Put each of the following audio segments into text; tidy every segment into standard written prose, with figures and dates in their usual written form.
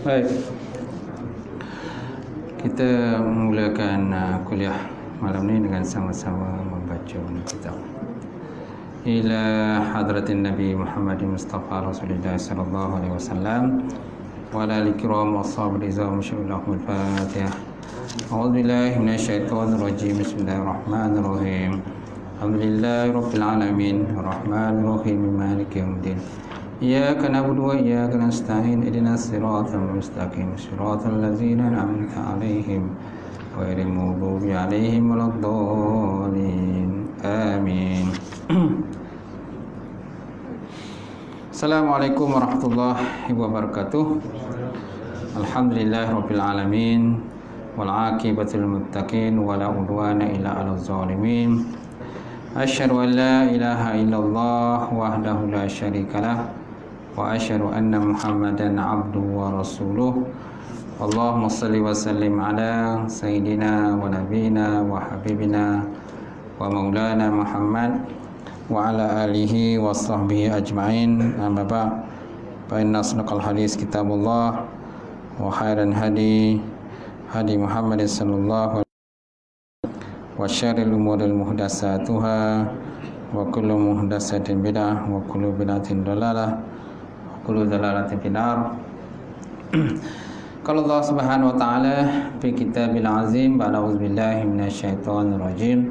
Baik, kita memulakan kuliah malam ni dengan sama-sama membaca kitab ila hadratin Nabi Muhammad Mustafa Rasulullah sallallahu alaihi wasallam wa ala al-kiram ashab rizam syu'ulahul Fatihah. A'udzu billahi minasyaitonir rajim. Bismillahirrahmanirrahim. Alhamdulillahi rabbil alamin arrahmanir rahim maliki yaumiddin. إياك نعبد وإياك نستعين اهدنا الصراط المستقيم صراط الذين أنعمت عليهم غير المغضوب عليهم ولا الضالين آمين. Assalamualaikum warahmatullahi wabarakatuh. Alhamdulillah rabbil alamin wal aqibatul muttaqin wala udwana illa 'alal zalimin. Asyhadu an la ilaha illallah wahdahu la syarikalah wa asyhadu anna Muhammadan abduhu wa rasuluh. Allahumma salli wa sallim ala sayyidina wa nabiyina wa habibina wa maulana Muhammad wa ala alihi wa sahbihi ajma'in. Amma ba'd, fa inna asdaqal hadis kitabullah wa khairan hadi Muhammad sallallahu alaihi wasallam wa syarril umuri muhdatsatuha wa kullu muhdatsatin bid'ah wa kullu bid'atin dhalalah kullu dhalalatin finnar. Qala Allah Subhanahu wa ta'ala fi kitabil azim ba'da auzubillahi minasyaitonir rajim.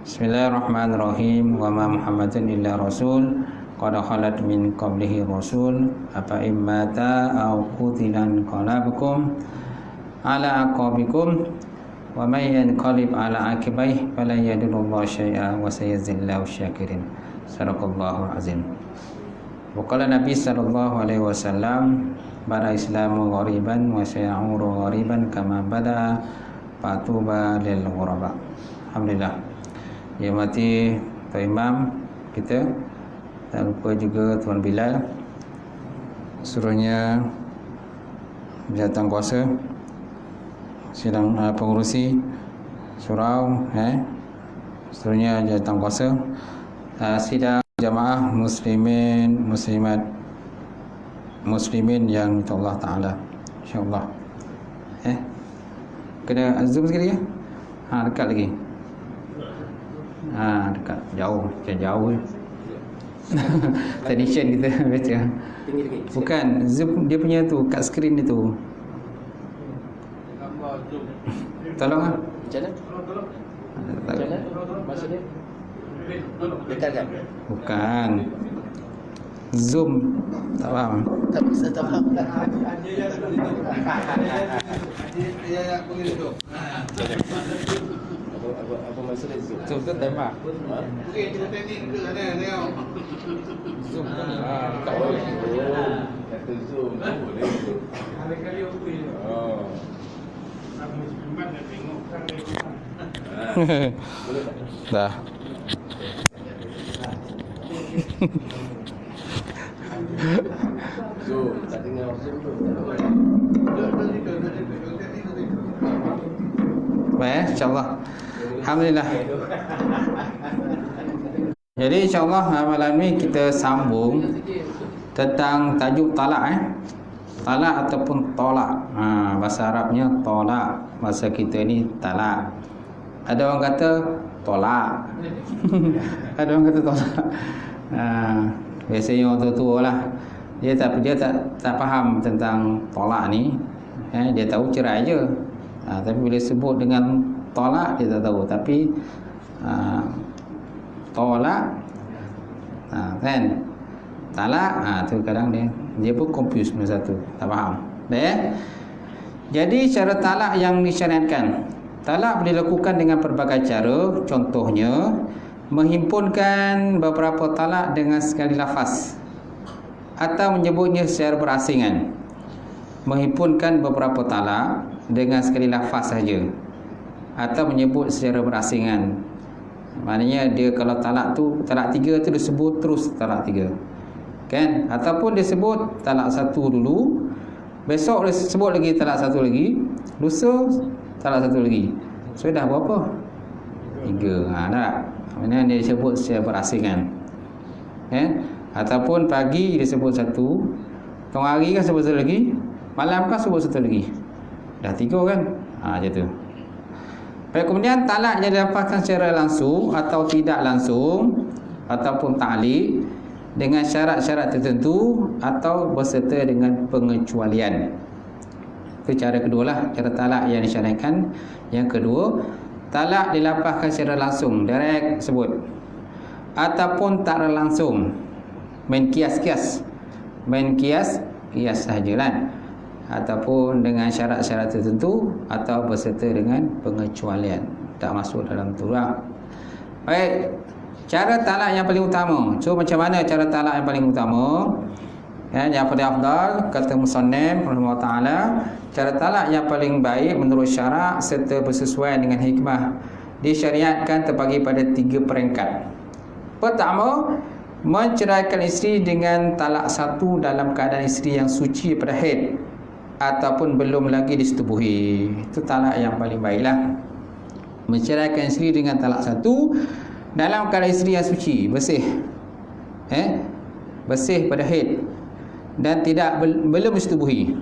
Bismillahirrahmanirrahim. Wa ma Muhammadun illa rasul qad khalat min qablihi rasul afa immata aw qutilan qalabukum ala aqabikum wa may yanqalib ala aqibai falan yadurrullaha syai'a wa sayajzillahu syakirin. Sadaqallahu azim. Waqala Nabi sallallahu alaihi wasallam bada islamu ghariban wa sayaudu ghariban kama bada fatuba lil ghuraba. Alhamdulillah. Ya mati Tuan Imam kita, tak lupa juga Tuan Bilal, suruhnya jawatan kuasa, sidang pengurusi surau, suruhnya jawatan kuasa, sidang jamaah muslimin muslimat muslimin yang minta Allah Ta'ala, insyaAllah. Kena zoom sekali ya. Dekat lagi. Dekat, jauh, macam jauh. Tradition kita baca. Bukan, zoom dia punya tu, kat skrin dia tu. Tolong lah. Macam mana? Maksudnya? Dekat kan? Bukan. Zoom. Tak faham. Tak bisa tak faham. Apa maksudnya zoom? Zoom tu tembak. Okey, kita teknik ke sana tengok. Zoom tu. Tak boleh. Kata zoom tak boleh. Kali-kali apa je. Aku mesti kembang dan tengok kan Dah. Zoom, tak dengar zoom tu. Baik, insyaAllah. Alhamdulillah. Jadi insyaAllah malam ni kita sambung tentang tajuk talak. Talak ataupun tolak. Bahasa Arabnya tolak, bahasa kita ni talak. Ada orang kata tolak. Ada orang kata tolak. Biasanya orang tua-tua lah, dia tak faham tentang tolak ni. Dia tahu cerai je. Tapi bila sebut dengan tolak dia tak tahu. Tapi tolak kan, talak tu kadang dia pun confuse masa tu, tak faham. Jadi cara talak yang disyariatkan, talak boleh dilakukan dengan pelbagai cara. Contohnya menghimpunkan beberapa talak dengan sekali lafaz atau menyebutnya secara berasingan. Menghimpunkan beberapa talak dengan sekali lafaz saja. atau menyebut secara berasingan. Maknanya dia kalau talak 3 tu disebut terus talak 3. Kan? Ataupun dia sebut talak 1 dulu, besok dia sebut lagi talak 1 lagi, lusa talak 1 lagi. So dah berapa? 3. Tak? Maknanya dia sebut secara berasingan. Ataupun pagi dia sebut 1, tengah hari kan sebut 1 lagi, malam kan sebut 1 lagi. Dah 3 kan? Macam tu. Baik, kemudian talak yang didapatkan secara langsung atau tidak langsung, ataupun ta'liq dengan syarat-syarat tertentu atau berserta dengan pengecualian. Itu cara kedua lah, cara talak yang disyariatkan. Yang kedua, talak dilapaskan secara langsung, direct sebut, ataupun tak langsung, main kias-kias, kias sahajalah, ataupun dengan syarat-syarat tertentu atau berserta dengan pengecualian, tak masuk dalam tu lah. Baik, cara talak yang paling utama. So macam mana cara talak yang paling utama? Yang paling afdal, kata musannif rahimahullah taala, cara talak yang paling baik menurut syarak serta bersesuaian dengan hikmah disyariatkan terbagi pada 3 peringkat. Pertama, menceraikan isteri dengan talak 1 dalam keadaan isteri yang suci pada haid ataupun belum lagi disetubuhi. Itu talak yang paling baiklah. Menceraikan isteri dengan talak 1 dalam keadaan isteri yang suci, bersih, bersih pada haid dan belum disetubuhi.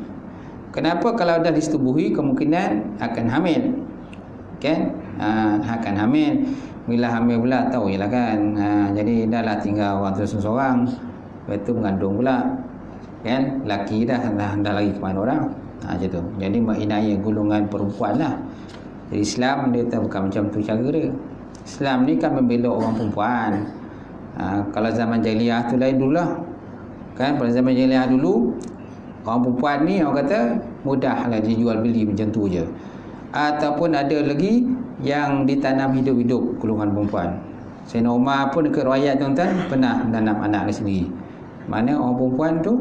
Kenapa? Kalau dah disetubuhi kemungkinan akan hamil, kan? Akan hamil. Bila hamil pula tahu jelah kan. Jadi dah lah tinggal orang tu seorang, lepas tu mengandung pula, kan? Laki dah lagi ke mana orang. Macam tu. Jadi menginaya golongan perempuan lah. Jadi Islam dia tak bukan macam tu cara dia. Islam ni kan membela orang perempuan. Kalau zaman jahiliah tu lain dulu lah, kan? Pada zaman jahiliah dulu, orang perempuan ni orang kata mudah lah dijual beli macam tu je. Ataupun ada lagi yang ditanam hidup-hidup golongan perempuan. Sayyidina Umar pun dekat riwayat tuan-tuan pernah menanam anak dia sendiri. Mana orang perempuan tu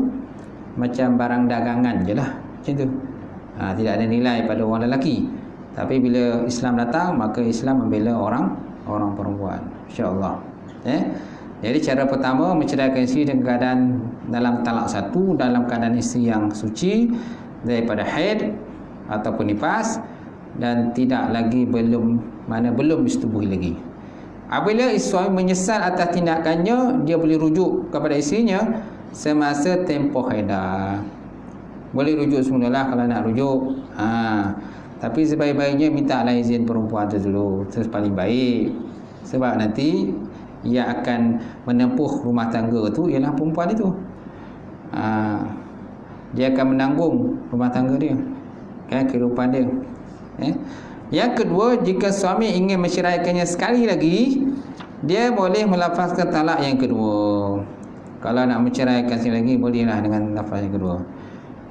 macam barang dagangan je lah, macam tu. Tidak ada nilai pada orang lelaki. Tapi bila Islam datang, maka Islam membela orang perempuan, insya-Allah. Jadi cara pertama, menceraikan isteri dengan keadaan dalam talak 1 dalam keadaan isteri yang suci daripada haid ataupun nifas dan tidak lagi belum disetubuhi lagi. Apabila suami menyesal atas tindakannya, dia boleh rujuk kepada isterinya semasa tempoh haidah. Boleh rujuk semulalah kalau nak rujuk. Tapi sebaik-baiknya mintalah izin perempuan tu dulu. Itu paling baik. Sebab nanti yang akan menempuh rumah tangga tu ialah perempuan itu. Dia akan menanggung rumah tangga dia, kan, kehidupan dia. Yang kedua, jika suami ingin menceraikannya sekali lagi, dia boleh melafazkan talak yang kedua. Kalau nak menceraikan sekali lagi, bolehlah dengan lafaz yang kedua.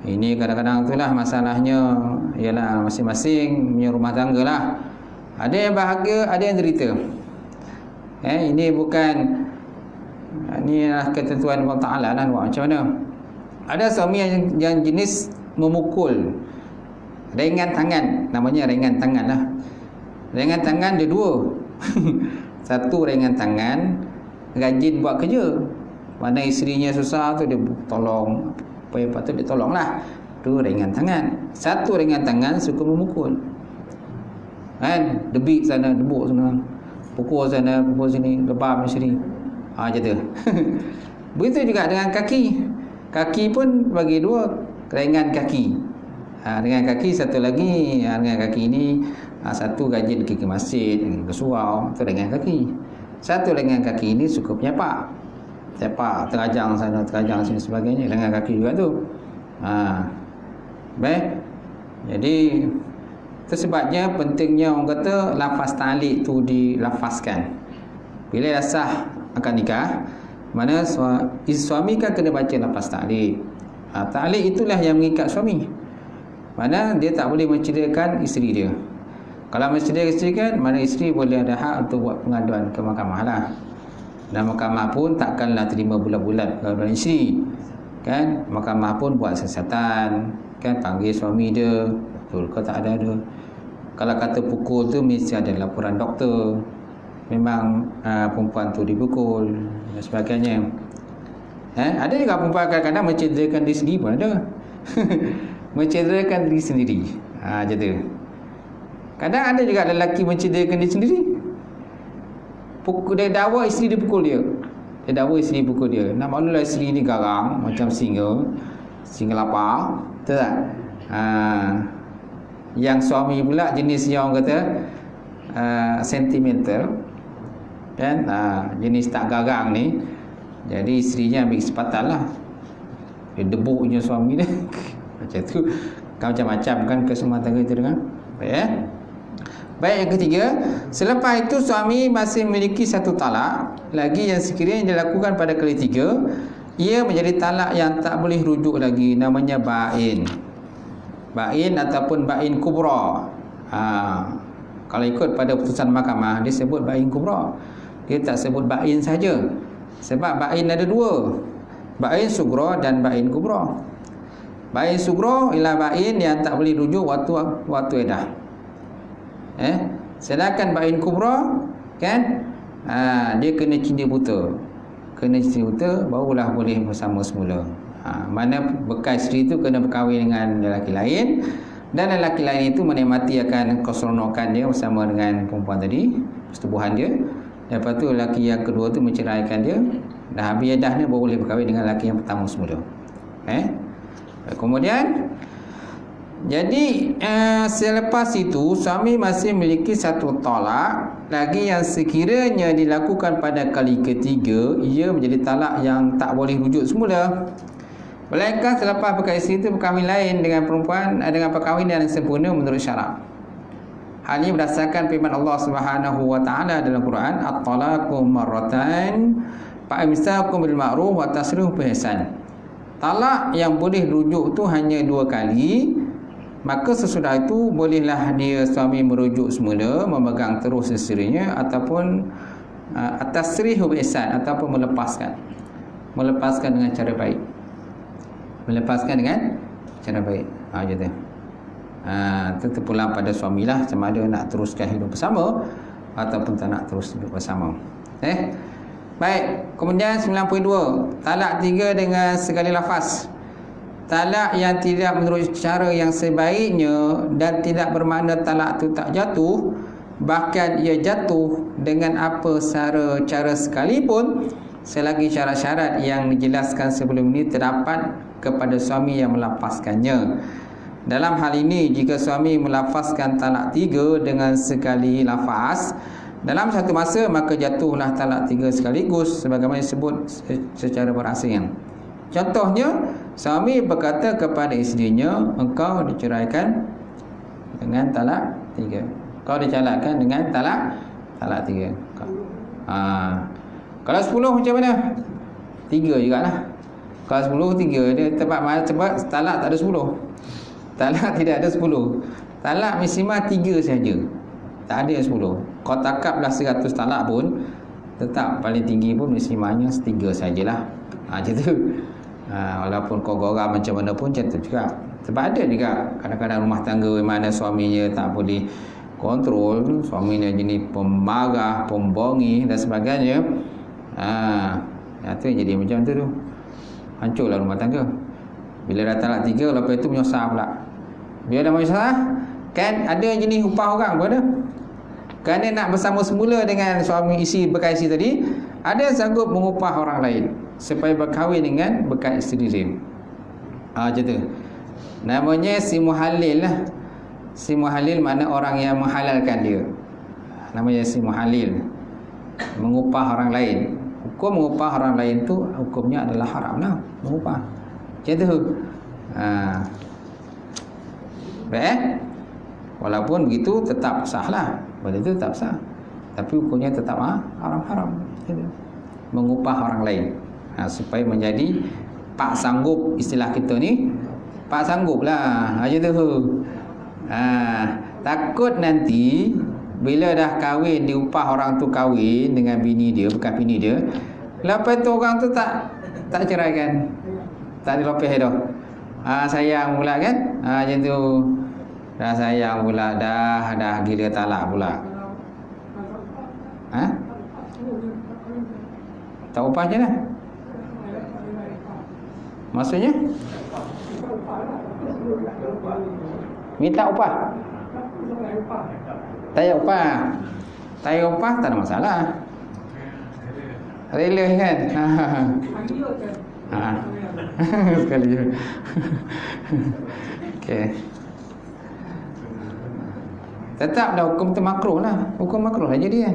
Ini kadang-kadang itulah masalahnya, ialah masing-masing punya rumah tangga lah. Ada yang bahagia, ada yang derita. Ini bukan, ini adalah ketentuan Allah Ta'ala lah, macam mana. Ada suami yang jenis memukul, ringan tangan, namanya ringan tangan lah. Ringan tangan dia 2. Satu ringan tangan, rajin buat kerja. Mana isterinya susah tu dia tolong, apa yang patut dia tolong lah. Tu ringan tangan. Satu ringan tangan suka memukul, kan, debik sana, debuk sana, pukul sana, pukul sini, lebam sini, macam tu. Begitu juga dengan kaki. Kaki pun bagi 2, ringan kaki. Dengan kaki satu lagi, dengan kaki ini satu rajin pergi ke masjid, pergi ke surau, tu dengan kaki. Satu dengan kaki ini suka penyapak, terajang sana, terajang sini sebagainya, dengan kaki juga tu. Baik. Jadi itu sebabnya pentingnya orang kata lafaz ta'liq tu dilafazkan. Bila dah sah akad nikah, mana suami kan kena baca lafaz ta'liq. Ta'liq itulah yang mengikat suami. Mana dia tak boleh menceraikan isteri dia. Kalau menceraikan isteri kan, mana isteri boleh ada hak untuk buat pengaduan ke mahkamah lah. Dan mahkamah pun takkanlah terima bulat-bulat pengaduan isteri, kan. Mahkamah pun buat siasatan, kan, panggil suami dia, betul ke tak ada. Kalau kata pukul tu mesti ada laporan doktor, memang perempuan tu dipukul dan sebagainya. Ada juga perempuan kadang-kadang mencederakan diri sendiri pun ada. Mencederakan diri sendiri. Macam tu. Kadang ada juga lelaki mencederakan diri sendiri. Dia dakwa isteri dia pukul dia. Dia dakwa isteri pukul dia. Nak maklumlah isteri ni garang macam singa lapar. Betul tak? Yang suami pula jenis yang orang kata sentimental, kan? Jenis tak garang ni. Jadi isterinya ambil kesempatan lah, dia debuknya suami dia. Macam tu. Macam-macam kan kesemua tangga itu dengan baik. Baik, yang ketiga, selepas itu suami masih memiliki satu talak lagi yang sekiranya dilakukan pada kali tiga, ia menjadi talak yang tak boleh rujuk lagi, namanya ba'in. Ba'in ataupun ba'in kubra. Kalau ikut pada putusan mahkamah, dia sebut ba'in kubra. Dia tak sebut ba'in saja. Sebab ba'in ada dua, ba'in sugro dan ba'in kubra. Ba'in sugro ialah ba'in yang tak boleh rujuk waktu edah. Sedangkan ba'in kubra, kan, dia kena cinta buta. Kena cinta buta barulah boleh bersama semula. Mana bekas isteri itu kena berkahwin dengan lelaki lain, dan lelaki lain itu menikmati akan keseronokan dia bersama dengan perempuan tadi, persetubuhan dia. Lepas tu lelaki yang kedua tu menceraikan dia, dah habis edah ni baru boleh berkahwin dengan lelaki yang pertama semula. Kemudian jadi selepas itu suami masih memiliki satu talak lagi yang sekiranya dilakukan pada kali ketiga, ia menjadi talak yang tak boleh rujuk semula. Melainkan selepas bekas isteri itu berkahwin lain dengan perempuan dengan perkahwinan yang sempurna menurut syarak. Hal ini berdasarkan firman Allah Subhanahu wa taala dalam Quran, at-talaqu marratan fa imsakum bil ma'ruf wa tasrihu bi ihsan. Talak yang boleh rujuk tu hanya 2 kali, maka sesudah itu bolehlah dia suami merujuk semula, memegang terus isterinya, ataupun at-tasrihu bi ihsan, ataupun melepaskan dengan cara baik. Melepaskan dengan cara baik. Macam tu. Itu terpulang pada suamilah sama ada nak teruskan hidup bersama ataupun tak nak terus hidup bersama. Baik, kemudian 92, talak 3 dengan segala lafaz. Talak yang tidak menurut cara yang sebaiknya dan tidak bermakna talak itu tak jatuh, bahkan ia jatuh dengan apa cara sekalipun, selagi syarat-syarat yang dijelaskan sebelum ini terdapat kepada suami yang melafazkannya. Dalam hal ini, jika suami melafazkan talak 3 dengan sekali lafaz dalam satu masa, maka jatuhlah talak 3 sekaligus sebagaimana disebut secara berasingan. Contohnya, suami berkata kepada isterinya, engkau diceraikan dengan talak 3. Kau diceraikan dengan talak 3. Kalau 10 macam mana? 3 jugalah. Kalau 10, 3. Dia sebab talak tak ada 10. Talak tidak ada 10. Talak maksimal 3 saja. Tak ada yang 10. Kau takaplah 100 talak pun, tetap paling tinggi pun maksimalnya 3 sajalah. Macam tu. Walaupun kau gorang macam mana pun macam tu juga. Sebab ada juga kadang-kadang rumah tangga mana suaminya tak boleh kontrol, suaminya jenis pemarah, pembongi dan sebagainya. Itu yang jadi macam tu. Hancurlah rumah tangga. Bila dah talak 3, lepas itu menyusah pula. Bila dah menyusah, kan ada jenis upah orang pun ada. Kerana nak bersama semula dengan suami isteri bekas isteri tadi, ada yang sanggup mengupah orang lain supaya berkahwin dengan bekas isteri dia. Macam tu. Namanya si muhalil lah. Si muhalil mana orang yang menghalalkan dia. Namanya si muhalil. Mengupah orang lain. Hukum mengupah orang lain tu hukumnya adalah haram lah. Mengupah. Macam tu. Baik. Walaupun begitu tetap sah lah. Benda itu tetap sah. Tapi hukumnya tetap haram-haram. Mengupah orang lain. Supaya menjadi pak sanggup, istilah kita ni. Pak sanggup lah. Macam tu. Takut nanti bila dah kahwin, diupah orang tu kahwin dengan bini dia, bekas bini dia. Lepas tu orang tu tak ceraikan. Tak dilopeh dah. Sayang pula kan. Macam tu. Dah sayang pula, dah gila talak pula. Ha? Tak upah je lah. Maksudnya? Minta upah. Tak payah upah. Tak payah upah, tak ada masalah. Rela kan? Ha. Sekali je. Okey. Tetap dah hukum tu makruh lah. Hukum makruh aja dia.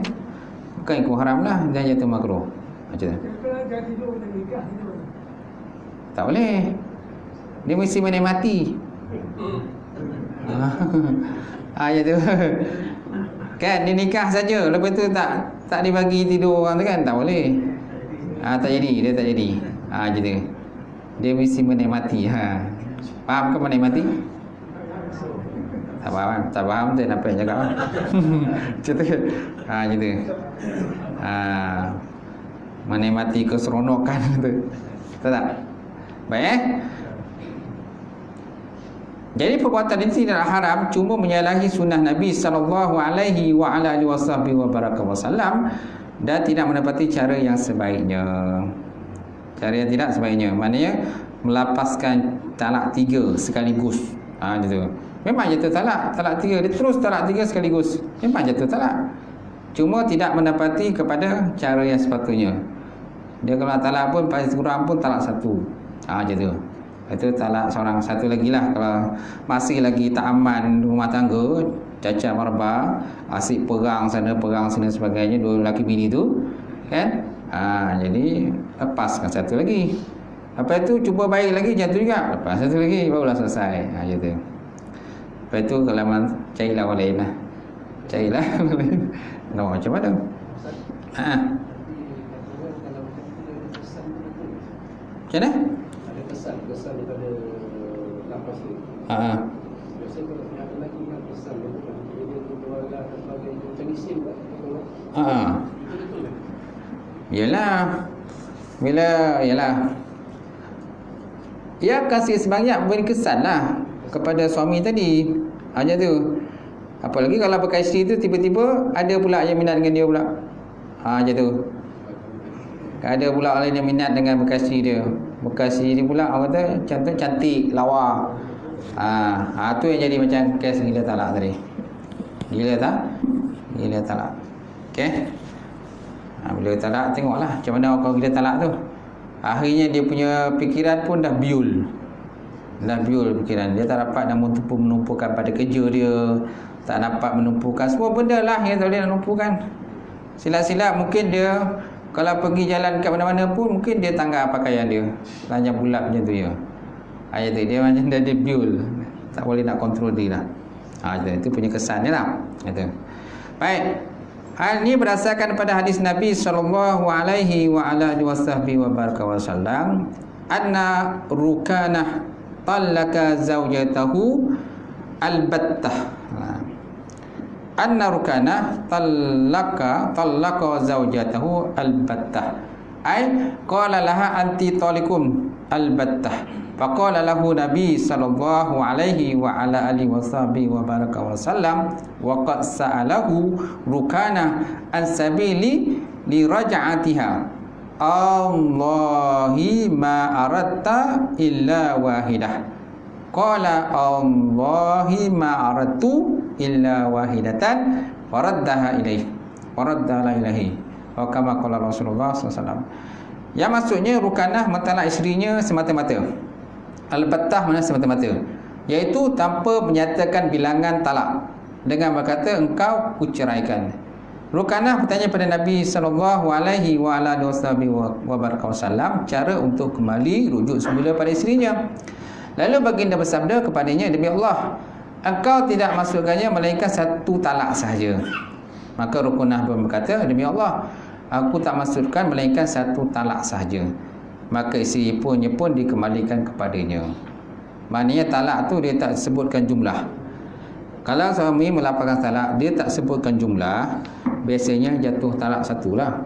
Bukan hukum haram lah. Dia jatuh makruh. Macam tu. Tak boleh. Dia mesti menikmati. Ya tu. Kan dia nikah saja, lepas tu tak dibagi tidur orang tu kan, tak boleh. Tak jadi, dia tak jadi. Macam tu. Dia mesti menikmati. Faham ke menikmati? Tak faham tu apa yang cakap. Macam tu. Macam tu. Menikmati keseronokan tu. Tahu tak? Baik. Jadi perbuatan ini tidak haram, cuma menyalahi sunnah Nabi sallallahu alaihi wa ala alihi wasallam dan tidak menepati cara yang sebaiknya. Cara yang tidak sebaiknya, maknanya melapaskan talak 3 sekaligus. Gitu. Memang jatuh talak 3, dia terus talak 3 sekaligus. Memang jatuh talak. Cuma tidak menepati kepada cara yang sepatutnya. Dia kalau talak pun paling kurang pun talak 1. Macam tu. Itu talak seorang. Satu lagi lah, kalau masih lagi tak aman rumah tangga, cacat marba, asyik perang sana perang sini sebagainya, 2 lelaki bini tu kan, jadi lepaskan satu lagi. Lepas tu cuba baik lagi, jatuh juga, lepas satu lagi, barulah selesai. Macam tu. Lepas tu kalau carilah orang lain lah. Carilah orang lain. Macam mana? Macam mana? Kesan daripada lapas ni. Biasanya kalau ada lagi yang kesan dia keluarga sebagai macam isim kan. Yalah. Ia kasih sebanyak beri kesan lah kepada suami tadi. Hanya tu. Apalagi kalau bekas isteri tu tiba-tiba ada pula yang minat dengan dia pula. Macam tu. Ada pula orang yang minat dengan bekas isteri dia. Bekas isteri pula orang kata cantik, lawa. Tu yang jadi macam kes gila talak tadi. Gila talak. Okey. Bila talak, tengoklah macam mana orang gila talak tu. Akhirnya dia punya fikiran pun dah biul fikiran. Dia tak dapat nak menumpukan pada kerja dia, tak dapat menumpukan semua benda lah yang tak boleh nak menumpukan. Silap-silap mungkin dia kalau pergi jalan kat mana-mana pun mungkin dia tanggal pakaian dia, lanjang bulat macam tu ya. Tu dia macam dia biul, tak boleh nak kontrol dia lah. Itu punya kesan dia lah. Baik. Hal ini berdasarkan pada hadis Nabi sallallahu alaihi wa ala alihi wasallam, anna rukanah talaka zawjatahu albattah. Anna rukanah talaka zawjatahu albattah. Ai qala laha anti talikum albattah. Faqala lahu Nabi sallallahu alaihi wa ala alihi wasallam wa qad sa'alahu rukana an sabili li raj'atiha. Allahi ma aradta illa wahidah. Qala Allahi ma aradtu illa wahidatan faraddaha ilaihi wa kama qala Rasulullah sallallahu alaihi wasallam. Yang maksudnya rukanah mentalak isterinya semata-mata. Al-battah mana semata-mata, iaitu tanpa menyatakan bilangan talak, dengan berkata engkau kuceraikan. Rukanah bertanya pada Nabi sallallahu alaihi wa ala alihi wasallam cara untuk kembali rujuk semula pada isterinya. Lalu baginda bersabda kepadanya, demi Allah, engkau tidak masukkannya melainkan 1 talak sahaja. Maka Rukanah pun berkata, demi Allah, aku tak masukkan melainkan 1 talak sahaja. Maka isteri pun dikembalikan kepadanya. Maknanya talak tu dia tak sebutkan jumlah. Kalau suami melapaskan talak, dia tak sebutkan jumlah, biasanya jatuh talak 1 lah.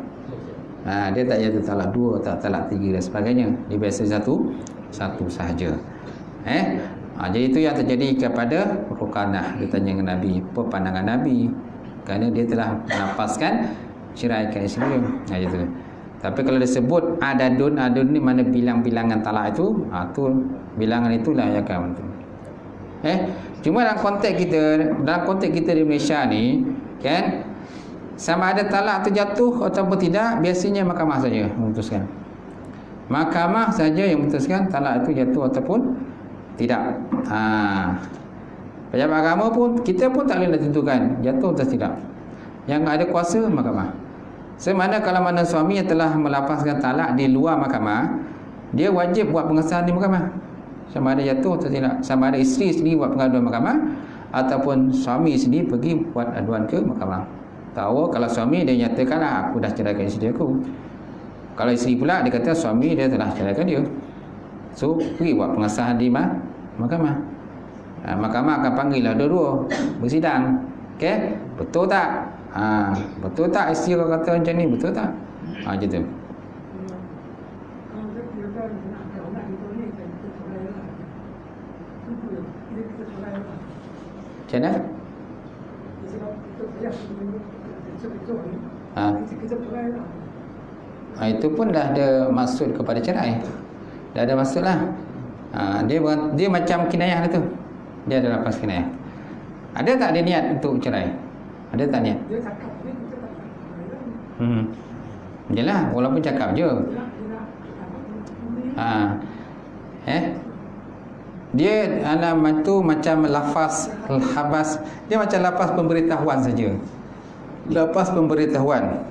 Dia tak jatuh talak 2, tak talak 3 dan sebagainya. Dia biasa satu sahaja. Jadi itu yang terjadi kepada Ruqanah. Dia tanya dengan Nabi, apa pandangan Nabi? Kerana dia telah melapaskan ceraikan isteri dia. Gitu. Tapi kalau disebut adun ni mana bilangan talak itu, tu bilangan itulah yang akan betul. Cuma dalam konteks kita di Malaysia ni, kan, sama ada talak tu jatuh ataupun tidak, biasanya mahkamah saja memutuskan. Mahkamah saja yang memutuskan talak itu jatuh ataupun tidak. Pejabat agama pun, kita pun tak boleh nak tentukan jatuh atau tidak. Yang ada kuasa mahkamah. Semana kalau mana suami yang telah melapaskan talak di luar mahkamah, dia wajib buat pengesahan di mahkamah. Sama ada jatuh atau tidak. Sama ada isteri sendiri buat pengaduan mahkamah ataupun suami sendiri pergi buat aduan ke mahkamah. Tahu kalau suami dia nyatakan, aku dah ceraikan isteri aku. Kalau isteri pula dia kata suami dia telah ceraikan dia. So pergi buat pengesahan di mahkamah. Mahkamah akan panggil lah dua-dua bersidang. Okey, betul tak? Betul tak isteri kau kata macam ni, betul tak? Macam tu. Macam mana? Itu pun dah ada maksud kepada cerai. Dah ada maksud lah. Dia macam kinayah lah tu. Dia ada lepas kinayah. Ada tak dia niat untuk cerai? Ada tak niat? Dia cakap ni kita tak nak. Yalah, walaupun cakap je. Dia tu macam lafaz habas. Dia macam lafaz pemberitahuan saja. Lafaz pemberitahuan.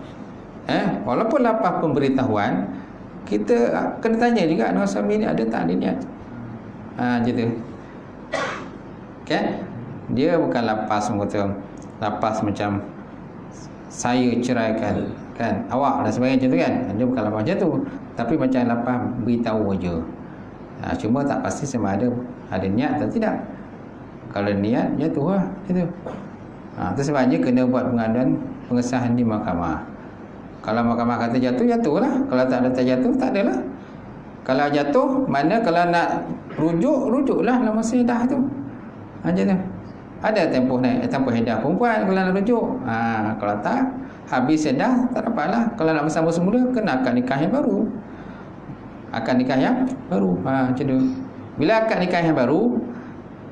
Walaupun lafaz pemberitahuan, kita kena tanya juga dengan suami ni ada tak dia niat. Gitu. Okay? Dia bukan lapas lapas macam saya ceraikan kan awak dan sebagainya macam tu kan. Dia bukan lapas macam tu, tapi macam lapas beritahu aja. Cuma tak pasti sama ada niat atau tidak. Kalau niat jatuh lah gitu. Itu sebabnya kena buat pengesahan di mahkamah. Kalau mahkamah kata jatuh, jatuh lah. Kalau tak ada terjatuh, tak adalah. Kalau jatuh, mana kalau nak rujuklah dalam masa edah tu. Macam tu. Ada tempoh edah perempuan kalau nak rujuk. Kalau tak, habis edah, tak dapatlah. Kalau nak bersama semula, kena akad nikah yang baru. Akad nikah yang baru. Macam tu. Bila akad nikah yang baru,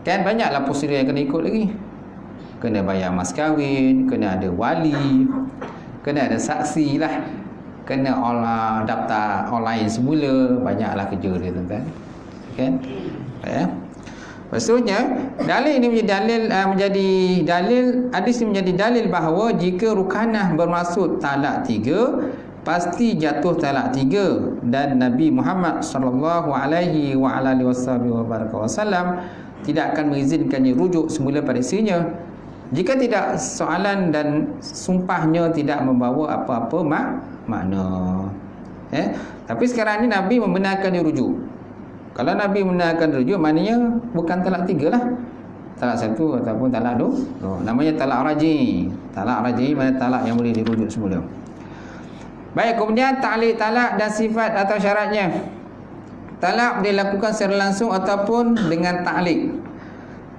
kan banyaklah prosedur yang kena ikut lagi. Kena bayar mas kahwin, kena ada wali, kena ada saksi lah, kena olah daftar online semula. Banyaklah kerja dia tuan-tuan. Kan? Maksudnya dalil ini menjadi dalil hadis ini menjadi dalil bahawa jika Ruqanah bermaksud talak 3, pasti jatuh talak 3, dan Nabi Muhammad sallallahu alaihi wasallam tidak akan mengizinkannya rujuk semula pada isterinya jika tidak soalan dan sumpahnya tidak membawa apa-apa makna. Tapi sekarang ni Nabi membenarkan dia rujuk. Kalau Nabi membenarkan rujuk, maknanya bukan talak 3 lah. Talak 1 ataupun talak 2. Namanya talak raji. Talak raji mana talak yang boleh dirujuk semula. Baik, kemudian ta'liq talak dan sifat atau syaratnya. Talak dilakukan secara langsung ataupun dengan ta'liq.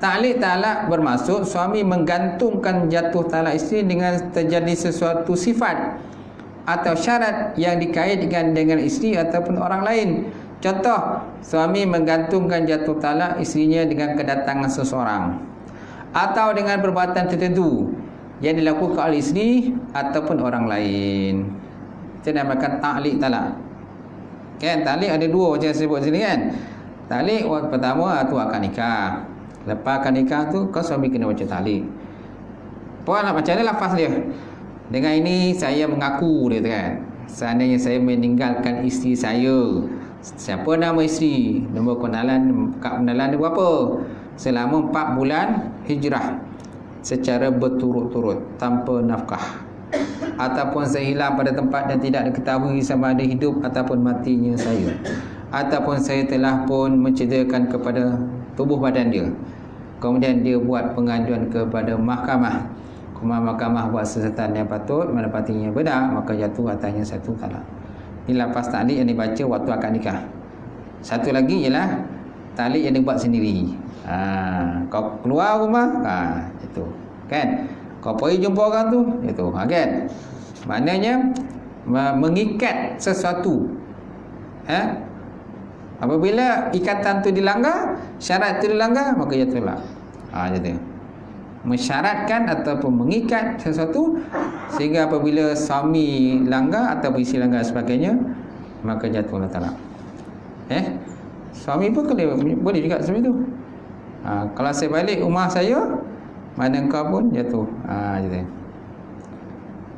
Ta'liq talak bermaksud suami menggantungkan jatuh talak isteri dengan terjadi sesuatu sifat atau syarat yang dikaitkan dengan isteri ataupun orang lain. Contoh, suami menggantungkan jatuh talak isterinya dengan kedatangan seseorang atau dengan perbuatan tertentu yang dilakukan oleh isteri ataupun orang lain. Itu dinamakan ta'liq talak. Kan, ta'liq ada 2 macam saya sebut sini kan. Ta'liq pertama tu akad nikah. Lepas akad nikah tu kau suami kena baca ta'liq. Macam mana lafaz dia? Dengan ini saya mengaku dia kan. Seandainya saya meninggalkan isteri saya, siapa nama isteri, nombor kenalan, kad kenalan dia berapa, selama 4 bulan hijrah secara berturut-turut tanpa nafkah, ataupun saya hilang pada tempat dan tidak diketahui sama ada hidup ataupun matinya saya, ataupun saya telah pun mencederakan kepada tubuh badan dia, kemudian dia buat pengaduan kepada mahkamah, kemudian mahkamah buat sesetan yang patut menepatinya benar, maka jatuh atasnya satu talak. Ini lafaz ta'liq yang dibaca waktu akad nikah. Satu lagi ialah talik yang dia buat sendiri. Kau keluar rumah, itu kan, kau pergi jumpa orang tu, itu kan, maknanya mengikat sesuatu. Apabila ikatan tu dilanggar, syarat tu dilanggar, maka ia tolak. Jadi mensyaratkan ataupun mengikat sesuatu sehingga apabila suami langgar atau isteri langgar sebagainya, maka jatuhlah talak. Suami pun boleh juga seperti itu. Kalau saya balik rumah saya, mana engkau pun jatuh. Gitu.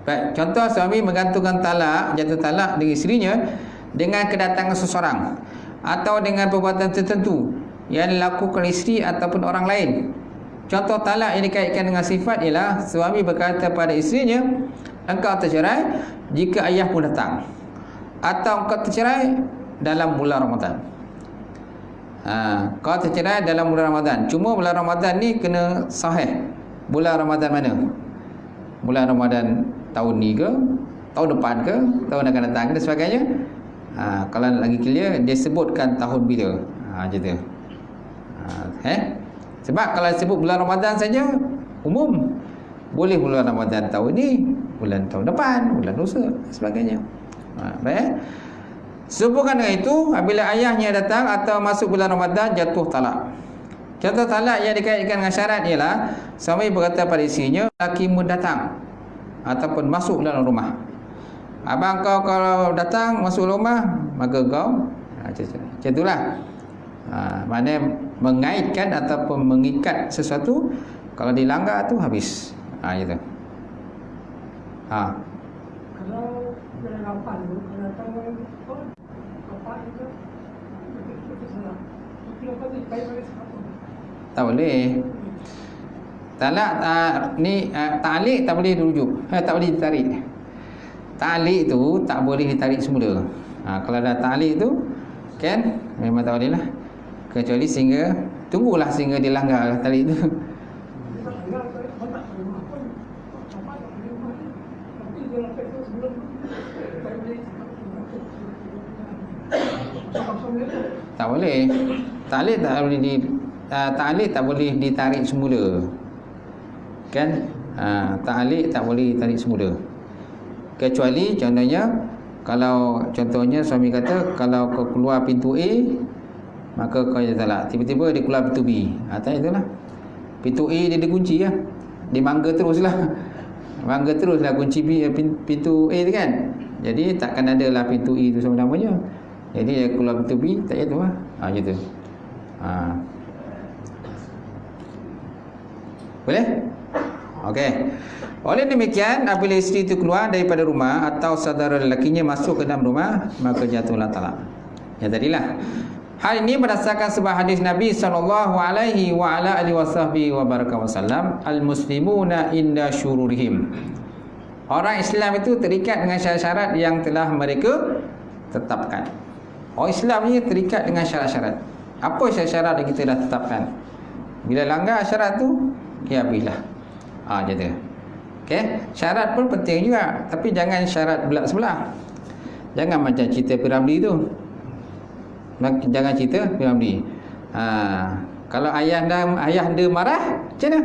Baik, contoh suami menggantungkan talak, jatuh talak dengan isterinya dengan kedatangan seseorang atau dengan perbuatan tertentu yang dilakukan isteri ataupun orang lain. Contoh talak yang dikaitkan dengan sifat ialah suami berkata pada isterinya, engkau tercerai jika ayah pun datang, atau engkau tercerai dalam bulan Ramadan. Kau tercerai dalam bulan Ramadan. Cuma bulan Ramadan ni kena sahih. Bulan Ramadan mana? Bulan Ramadan tahun ni ke, tahun depan ke, tahun akan datang ke dan sebagainya. Kalau lagi clear, dia sebutkan tahun bila. Macam tu. Sebab kalau sebut bulan Ramadan saja umum, boleh bulan Ramadan tahun ni, bulan tahun depan, bulan lusa, sebagainya. Baik. Sehubungan dengan itu, apabila ayahnya datang atau masuk bulan Ramadan, jatuh talak. Contoh talak yang dikaitkan dengan syarat ialah suami berkata pada isterinya, lakimu datang ataupun masuk dalam rumah. Abang kau kalau datang masuk rumah, maka kau macam itulah. Maknanya mengaitkan ataupun mengikat sesuatu, kalau dilanggar tu habis. Gitu. Kalau berlapan tu, kalau datang bapak itu salah. Kenapa ni baik pada siapa? Tak boleh. Talak ta'liq tak boleh dirujuk. Tak boleh ditarik. Ta'liq tu tak boleh ditarik semula. Kalau dah ta'liq tu kan memang tak boleh lah. Kecuali sehingga tunggulah sehingga dilanggar ta'liq tu. Tak boleh. Ta'liq tak boleh ditarik semula. Kan? Ta'liq tak boleh ditarik semula. Kecuali contohnya, kalau contohnya suami kata kalau kau keluar pintu A, maka kau je talak. Tiba-tiba dia keluar pintu B. Tak itulah. Pintu A dia dikunci lah. Dia mangga teruslah. Mangga teruslah kunci B, pintu A tu kan. Jadi takkan ada lah pintu E tu selama-lamanya. Jadi dia keluar pintu B, tak jatuh lah. Macam tu. Boleh? Okey. Oleh demikian, apabila isteri itu keluar daripada rumah atau saudara lelakinya masuk ke dalam rumah, maka jatuhlah talak. Ya tadilah. Hal ini berdasarkan sebuah hadis Nabi sallallahu alaihi wasallam, al-muslimuna inda syururihim. Orang Islam itu terikat dengan syarat-syarat yang telah mereka tetapkan. Orang Islam ni terikat dengan syarat-syarat. Apa syarat-syarat yang kita dah tetapkan? Bila langgar syarat tu, ya habislah. Macam tu. Okey, syarat pun penting juga, tapi jangan syarat belak sebelah. Jangan macam cerita Piramli tu. Jangan cerita Piramli. Kalau ayah dia marah, macam mana?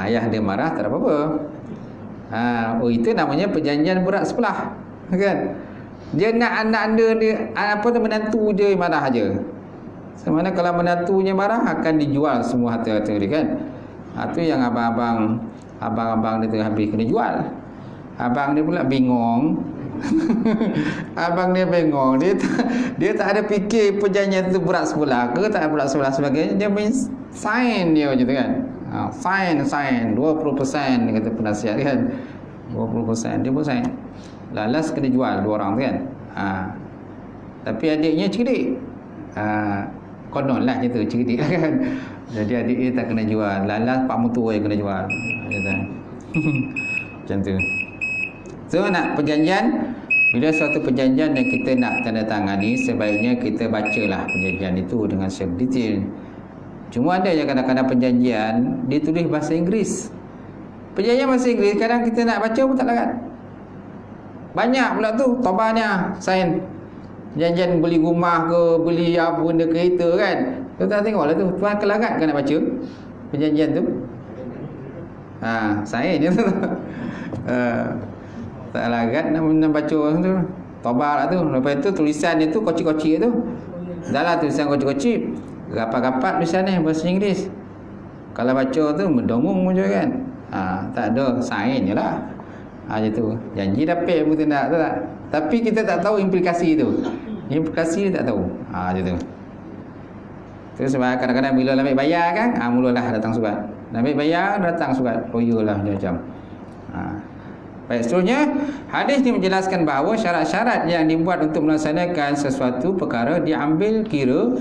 Ayah dia marah tak ada apa-apa. Itu namanya perjanjian berat sebelah. Kan? Dia nak anak dia menantu dia marah aja. Semana kalau menantunya marah, akan dijual semua harta-harta dia kan. Itu yang abang-abang dia tu habis kena jual. Abang dia pula bingung. Abang dia bingung. Dia tak ada fikir perjanjian tu berat sebelah ke tak berat sebelah sebagainya. Dia main sign dia macam tu kan. Sign 20% dia kata penasihat kan. 20% dia pun sign. Lalas kena jual dua orang tu kan. Tapi adiknya cerdik. Konon lah macam tu, cerdik lah kan. Jadi adik dia tak kena jual. Lalas pak mentua yang kena jual. Macam tu. So nak perjanjian, bila suatu perjanjian yang kita nak tanda tangani, sebaiknya kita bacalah perjanjian itu dengan secara detail. Cuma ada yang kadang-kadang perjanjian ditulis bahasa Inggeris. Perjanjian bahasa Inggeris kadang kita nak baca pun tak larat. Banyak pula tu tobahnya sign. Perjanjian beli rumah ke, beli apa benda kereta kan. Tuan tengoklah tu, tuan kelarat kan nak baca perjanjian tu? Saya ni tu. Tak larat nak baca tu. Taubat lah tu. Lepas tu tulisan dia tu kocik-kocik tu. Dah lah tulisan kocik-kocik. Rapat-rapat tulisan ni bahasa Inggeris. Kalau baca tu mendongung je kan. Tak ada sign je lah. Macam tu. Janji dapat pun tak tak. Tapi kita tak tahu implikasi tu. Implikasi dia tak tahu. Macam tu. Tu sebab kadang-kadang bila ambil bayar kan, mulalah datang surat. Ambil bayar datang surat. Lawyer lah macam-macam. Baik, seterusnya hadis ini menjelaskan bahawa syarat-syarat yang dibuat untuk melaksanakan sesuatu perkara diambil kira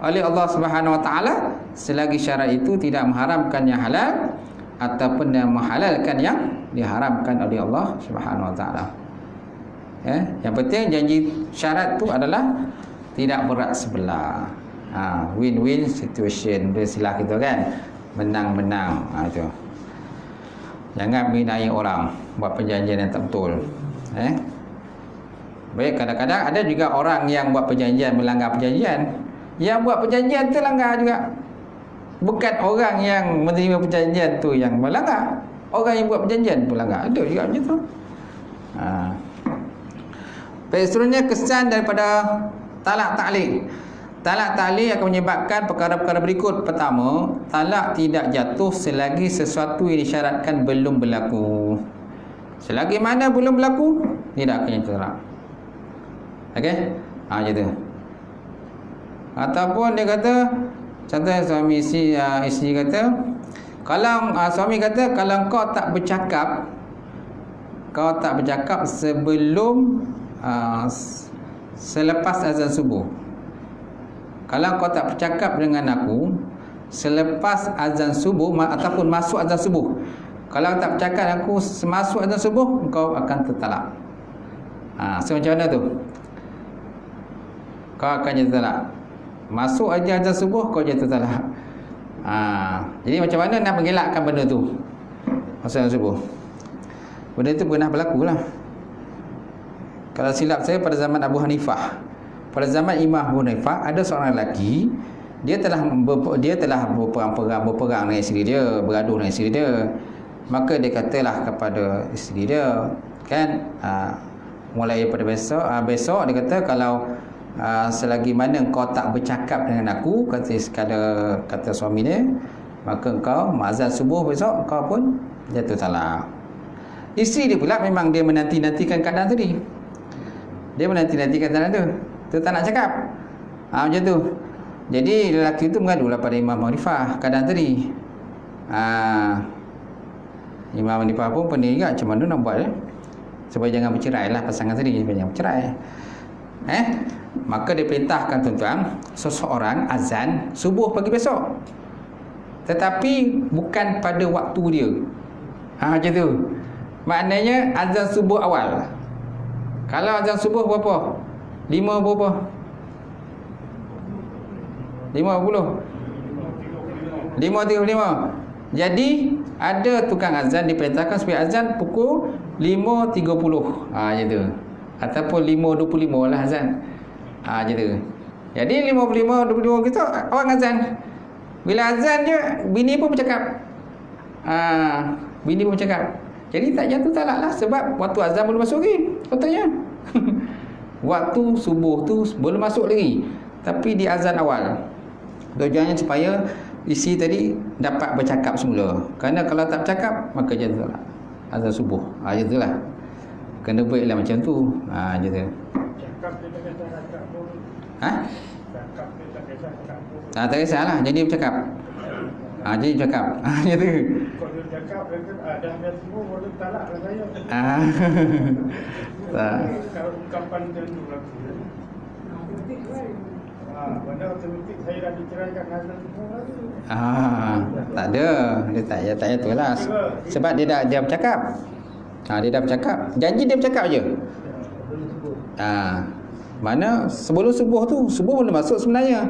oleh Allah Subhanahu Wa Taala selagi syarat itu tidak mengharamkan yang halal ataupun yang menghalalkan yang diharamkan oleh Allah Subhanahu Wa Taala. Yang penting janji syarat tu adalah tidak berat sebelah. Win-win situation, istilah kita kan, menang-menang. Itu. Jangan menghina orang buat perjanjian yang tak betul. Baik, kadang-kadang ada juga orang yang buat perjanjian melanggar perjanjian. Yang buat perjanjian tu langgar juga. Bukan orang yang menerima perjanjian tu yang melanggar, orang yang buat perjanjian pun langgar. Ada juga macam tu. Baik, seterusnya kesan daripada talak ta'liq. Talak ta'liq akan menyebabkan perkara-perkara berikut. Pertama, talak tidak jatuh selagi sesuatu yang disyaratkan belum berlaku. Selagi mana belum berlaku, tidak akan jatuh talak. Okey? Macam tu. Ataupun dia kata, contohnya suami isteri kata, kalau suami kata, kalau kau tak bercakap sebelum selepas azan subuh. Kalau kau tak bercakap dengan aku selepas azan subuh ataupun masuk azan subuh. Kalau tak bercakap dengan aku semasuk azan subuh, kau akan tertalak. So macam mana tu? Kau akan jadi talak. Masuk aja azan subuh, kau jadi tertalak. Jadi macam mana nak mengelakkan benda tu? Masuk azan subuh. Benda tu pernah berlaku lah. Kalau silap saya pada zaman Abu Hanifah. Pada zaman Imam Abu Hanifah ada seorang lelaki, dia telah berperang dengan isteri dia, bergaduh dengan isteri dia. Maka dia katalah kepada isteri dia, kan, mulai daripada besok dia kata, kalau selagi mana kau tak bercakap dengan aku, kata suami dia, maka kau azan subuh besok kau pun jatuh talak. Isteri dia pula memang dia menanti-nantikan keadaan tadi. Dia menanti-nantikan keadaan tu. Dia tak nak cakap. Macam tu. Jadi lelaki tu mengadulah pada Imam Hanifah keadaan tadi. Imam Hanifah pun pening juga, macam mana nak buat supaya jangan bercerai lah pasangan tadi, jangan bercerai. Maka dia perintahkan tuan-tuan, seseorang azan subuh pagi besok, tetapi bukan pada waktu dia. Macam tu. Maknanya azan subuh awal. Kalau azan subuh berapa? 5 berapa? 50. 5.35. Jadi ada tukang azan diperintahkan supaya azan pukul 5.30. Macam tu. Ataupun 5.25 lah azan. Macam tu. Jadi 5.25 kita orang azan. Bila azan je, bini pun bercakap. Bini pun bercakap. Jadi tak jatuh talak lah, sebab waktu azan belum masuk lagi. Contohnya waktu subuh tu belum masuk lagi, tapi di azan awal. Tujuannya supaya isi tadi dapat bercakap semula. Kerana kalau tak bercakap, maka jatuh talak azan subuh. Macam tu lah. Kena buatlah macam tu. Macam tu. Cakap dia tak kisah cakap pun. Cakap dia tak kisah cakap pun. Tak kisahlah, jadi bercakap. Jadi bercakap. Macam tu. Kalau dia cakap, dia kata, dah semua boleh talak lah saya. Kalau ungkapan tertentu berlaku. Benda otomatik saya dah diceraikan azan semua lagi. Tak ada. Dia tak jatuh lah. Sebab dia bercakap. Dia dah bercakap. Janji dia bercakap je. Mana sebelum subuh tu, subuh belum masuk sebenarnya.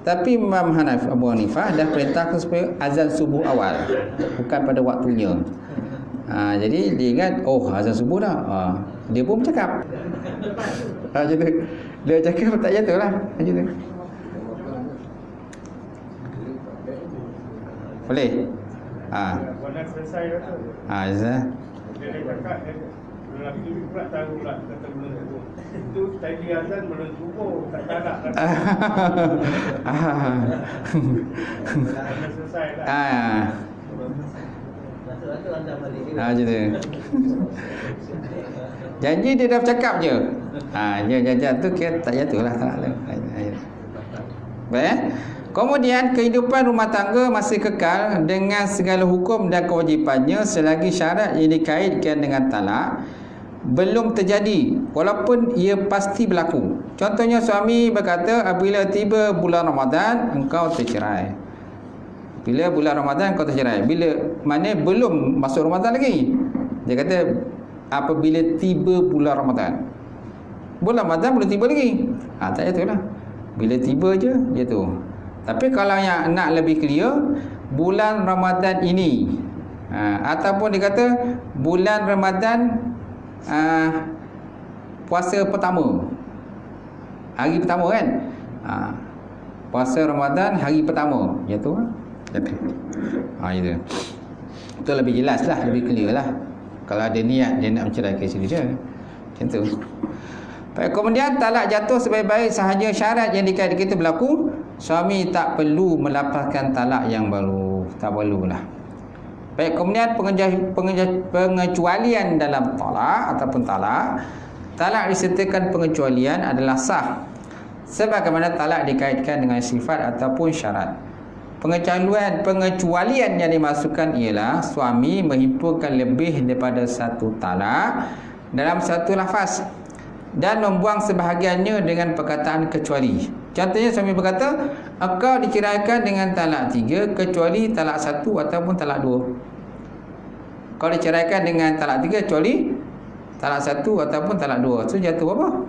Tapi Imam Abu Hanifah dah perintahkan supaya azan subuh awal, bukan pada waktunya. Jadi dia ingat, azan subuh dah. Dia pun bercakap. Macam tu. Dia cakap tak jatuh lah. Macam tu. Boleh? Bulan selesai dah tu. Zah. Dia cakap lelaki ni pula tahu pula kata belum tu. Itu tadi azan belum subuh, tak talak kan. Bulan selesai dah. Macam tu. Janji dia dah bercakap je. Janji tu kira tak jatuh lah. Baik. Kemudian kehidupan rumah tangga masih kekal dengan segala hukum dan kewajipannya selagi syarat yang dikaitkan dengan talak belum terjadi walaupun ia pasti berlaku. Contohnya suami berkata apabila tiba bulan Ramadan engkau tercerai. Bila bulan Ramadan engkau tercerai. Bila mana belum masuk Ramadan lagi. Dia kata apabila tiba bulan Ramadan. Bulan Ramadan belum tiba lagi. Tak jatuhlah. Bila tiba je jatuh. Tapi kalau yang nak lebih clear, bulan Ramadan ini ataupun dia kata bulan Ramadan puasa pertama, hari pertama kan, puasa Ramadan hari pertama, jatuh. Itu itu lebih jelas lah, lebih clear lah. Kalau ada niat dia nak menceraikan isteri dia, macam tu. Baik, kemudian talak jatuh sebaik-baik sahaja syarat yang dikaitkan kita berlaku. Suami tak perlu melafazkan talak yang baru. Tak perlulah. Baik, kemudian pengecualian dalam talak ataupun talak. Talak disertakan pengecualian adalah sah. Sebagaimana talak dikaitkan dengan sifat ataupun syarat. Pengecualian yang dimasukkan ialah suami menghimpunkan lebih daripada satu talak dalam satu lafaz dan membuang sebahagiannya dengan perkataan kecuali. Contohnya suami berkata, engkau diceraikan dengan talak 3 kecuali talak 1 ataupun talak 2. Kau diceraikan dengan talak 3 kecuali talak 1 ataupun talak 2. So jatuh apa?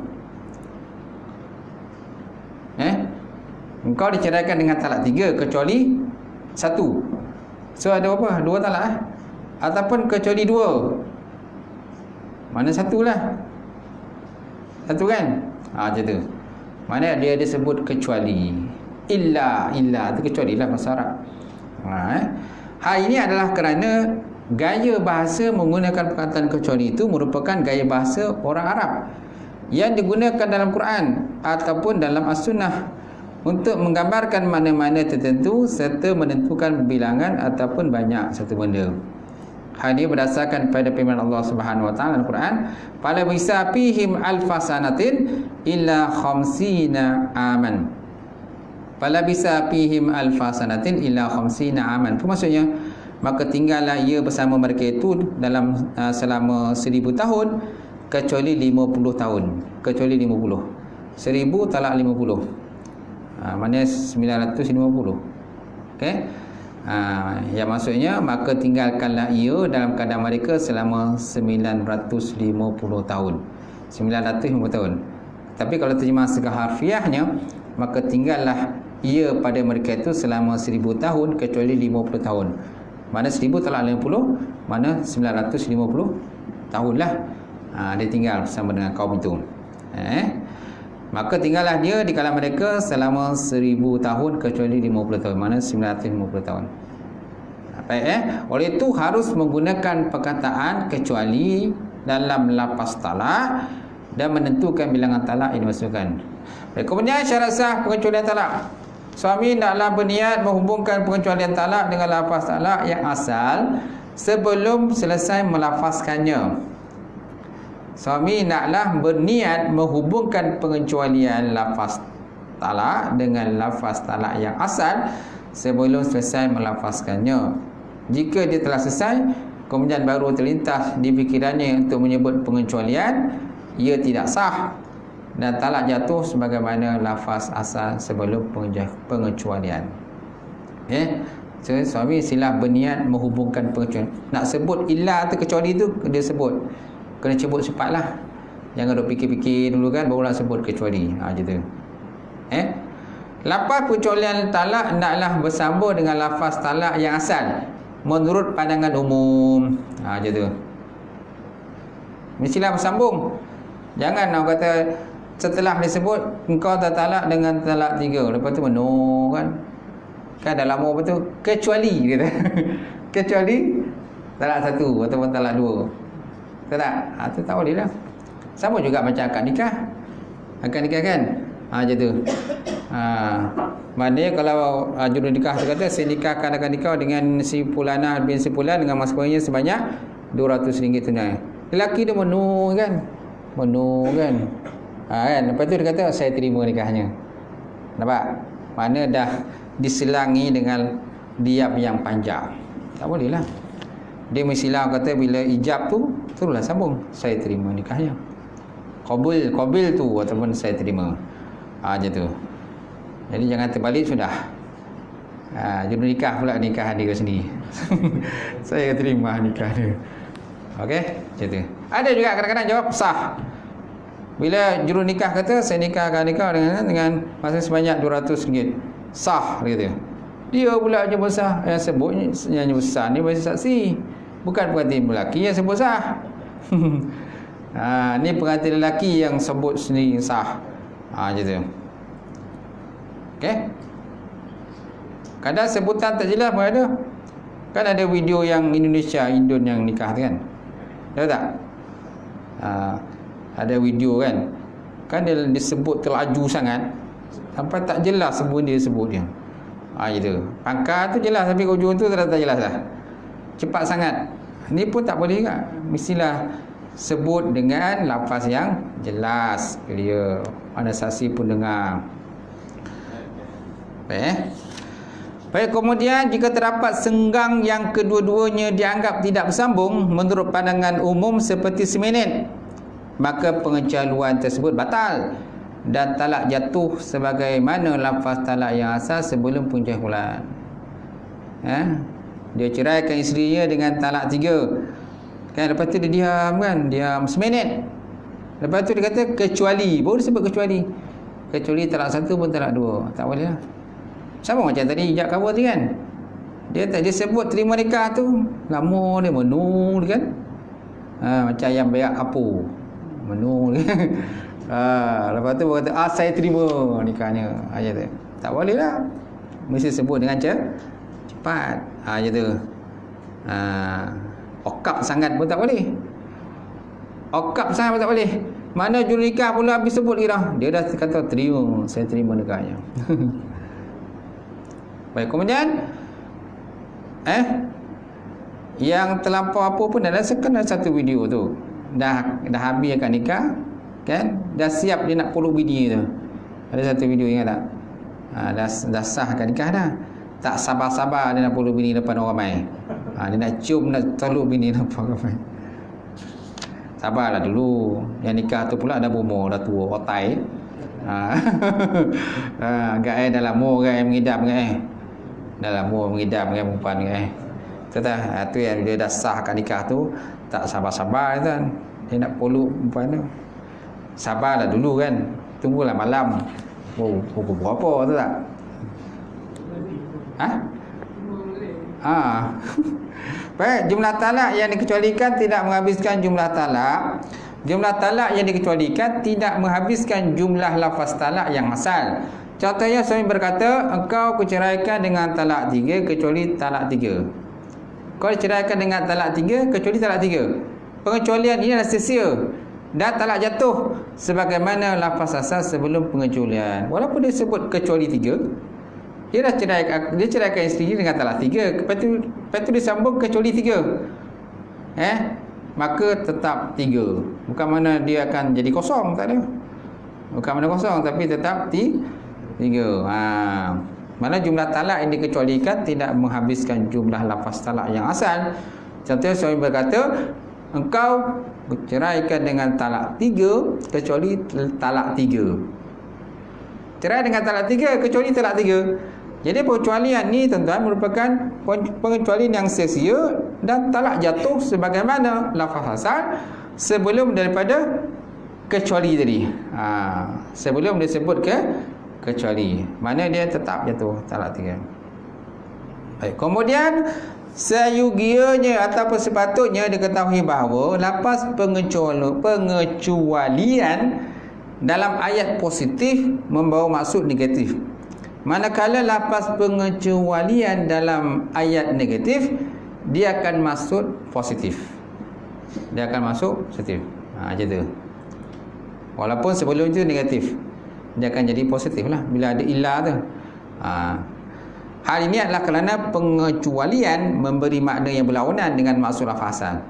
Engkau diceraikan dengan talak 3 kecuali 1. So ada apa? 2 talak ataupun kecuali 2. Mana satu lah. Satu kan? Macam tu. Mana dia disebut kecuali. Illa tu kecuali lah bahasa Arab. Hal ini adalah kerana gaya bahasa menggunakan perkataan kecuali itu merupakan gaya bahasa orang Arab yang digunakan dalam Quran ataupun dalam As-Sunnah untuk menggambarkan mana-mana tertentu serta menentukan bilangan ataupun banyak satu benda. Hal ini berdasarkan pada firman Allah Subhanahu wa taala dalam Quran, "Fala bisa fihim alfasanatin illa khamsina aman." Fala bisa fihim alfasanatin illa khamsina aman. Itu maksudnya maka tinggallah ia bersama mereka itu dalam selama 1000 tahun kecuali 50 tahun. Kecuali 50. 1000 talak 50. Maknanya 950. Okey. Yang maksudnya maka tinggalkanlah ia dalam keadaan mereka selama 950 tahun. 950 tahun. Tapi kalau terjemah secara harfiahnya, maka tinggallah ia pada mereka itu selama 1000 tahun kecuali 50 tahun. Mana 1000 talak 50, mana 950 tahun lah. Dia tinggal bersama dengan kaum itu. Maka tinggallah dia di kalangan mereka selama 1000 tahun kecuali 50 tahun. Mana 950 tahun. Baik, oleh itu harus menggunakan perkataan kecuali dalam lafaz talak dan menentukan bilangan talak yang dimasukkan. Baik, kemudian syarat sah pengecualian talak. Suami hendaklah berniat menghubungkan pengecualian talak dengan lafaz talak yang asal sebelum selesai melafazkannya. Suami naklah berniat menghubungkan pengecualian lafaz talak dengan lafaz talak yang asal sebelum selesai melafazkannya. Jika dia telah selesai kemudian baru terlintas di fikirannya untuk menyebut pengecualian, ia tidak sah dan talak jatuh sebagaimana lafaz asal sebelum pengecualian. So, suami sila berniat menghubungkan pengecualian. Nak sebut illa atau kecuali itu dia sebut. Kena sebut cepatlah. Jangan duk fikir-fikir dulu kan barulah sebut kecuali. Macam tu. Lafaz pengecualian talak hendaklah bersambung dengan lafaz talak yang asal menurut pandangan umum. Macam tu. Mestilah bersambung. Jangan nak kata setelah disebut engkau tertalak dengan talak 3, lepas tu kan Kan dalam umur betul, kecuali dia kata. Kecuali talak 1 ataupun talak 2. Betul tak? Tu tak boleh lah. Sama juga macam akad nikah. Akad nikah kan? Macam tu. Maknanya kalau juru nikah tu kata saya nikahkan akad nikah dengan si Pulana bin si Pulan dengan mas kahwinnya sebanyak RM200 tunai. Lelaki dia menung kan? Menung kan? Kan? Lepas tu dia kata saya terima nikahnya. Nampak? Mana dah diselangi dengan diam yang panjang. Tak boleh lah. Dia mesilah kata bila ijab tu teruslah sambung. Saya terima nikahnya. Qabil tu ataupun saya terima. Macam tu. Jadi jangan terbalik sudah. Juru nikah pula nikah dia sendiri. Saya terima nikah dia. Okey, macam tu. Ada juga kadang-kadang jawab sah. Bila juru nikah kata saya nikahkan nikah dengan masa sebanyak RM200. Sah dia kata. Dia pula je besar yang sebutnya yang besar ni bagi saksi. Bukan pengantin lelaki yang sebut sah. Ni pengantin lelaki yang sebut sendiri sah. Macam tu. Okey. Kadang sebutan tak jelas pun ada. Kan ada video yang Indonesia Indon yang nikah tu kan. Tahu tak? Ada video kan. Kan dia disebut terlaju sangat sampai tak jelas sebut dia. Gitu. Pangkal tu jelas tapi hujung tu tak jelas dah. Cepat sangat. Ni pun tak boleh juga. Mestilah sebut dengan lafaz yang jelas, clear. Mana saksi pun dengar. Baik, kemudian jika terdapat senggang yang kedua-duanya dianggap tidak bersambung menurut pandangan umum seperti seminit, maka pengecualian tersebut batal dan talak jatuh sebagaimana lafaz talak yang asal sebelum pencabulan. Dia ceraikan isterinya dengan talak 3. Kan lepas tu dia diam kan, diam seminit. Lepas tu dia kata kecuali, baru dia sebut kecuali. Kecuali talak 1 pun talak 2. Tak boleh lah. Sama macam tadi ijab kabul tu kan. Dia tak dia sebut terima nikah tu, lama dia menung kan. Macam yang berak kapur. Menung kan. Lepas tu dia kata saya terima nikahnya. Macam tu. Tak boleh lah. Mesti sebut dengan cepat. Macam tu. Okap sangat pun tak boleh. Okap sangat pun tak boleh. Mana juru nikah pula habis sebut kira. Dia dah kata terima, saya terima nikahnya. Baik, kemudian yang terlampau apa pun ada satu video tu. Dah habis akad nikah kan? Dah siap dia nak peluk bini tu. Ada satu video ingat tak? Dah sah akad nikah dah. Tak sabar-sabar dia nak peluk bini depan orang ramai. Dia nak cium, nak peluk bini depan orang ramai. Sabarlah dulu. Yang nikah tu pula dah berumur, dah tua, otai. Agak dah lama kan mengidam kan. Dah lama mengidam dengan perempuan kan. Tu yang dia dah sah akad nikah tu, tak sabar-sabar kan. Dia nak peluk perempuan tu. Sabarlah dulu kan. Tunggulah malam. Pukul berapa tu tak? Baik, jumlah talak yang dikecualikan tidak menghabiskan jumlah talak. Jumlah talak yang dikecualikan tidak menghabiskan jumlah lafaz talak yang asal. Contohnya suami berkata, engkau kuceraikan dengan talak 3 kecuali talak 3. Kau diceraikan dengan talak 3 kecuali talak 3. Pengecualian ini adalah sia-sia dan talak jatuh sebagaimana lafaz asal sebelum pengecualian. Walaupun dia sebut kecuali 3, dia ceraikan isteri dengan talak 3. Lepas tu dia sambung kecuali 3. Maka tetap 3. Bukan mana dia akan jadi kosong, tak ada. Bukan mana kosong tapi tetap 3. Mana jumlah talak yang dikecualikan tidak menghabiskan jumlah lafaz talak yang asal. Contohnya suami berkata, engkau ceraikan dengan talak 3 kecuali talak 3. Cerai dengan talak 3 kecuali talak 3. Jadi pengecualian ni tuan-tuan merupakan pengecualian yang sia-sia dan talak jatuh sebagaimana lafaz asal sebelum daripada kecuali tadi. Sebelum disebut kecuali, mana dia tetap jatuh talak 3. Baik, kemudian seyogianya ataupun sepatutnya diketahui bahawa lafaz pengecualian dalam ayat positif membawa maksud negatif. Manakala lafaz pengecualian dalam ayat negatif, dia akan masuk positif. Dia akan masuk positif. Macam tu. Walaupun sebelum itu negatif, dia akan jadi positif lah bila ada ilah tu. Hal ini adalah kerana pengecualian memberi makna yang berlawanan dengan maksud lafazan.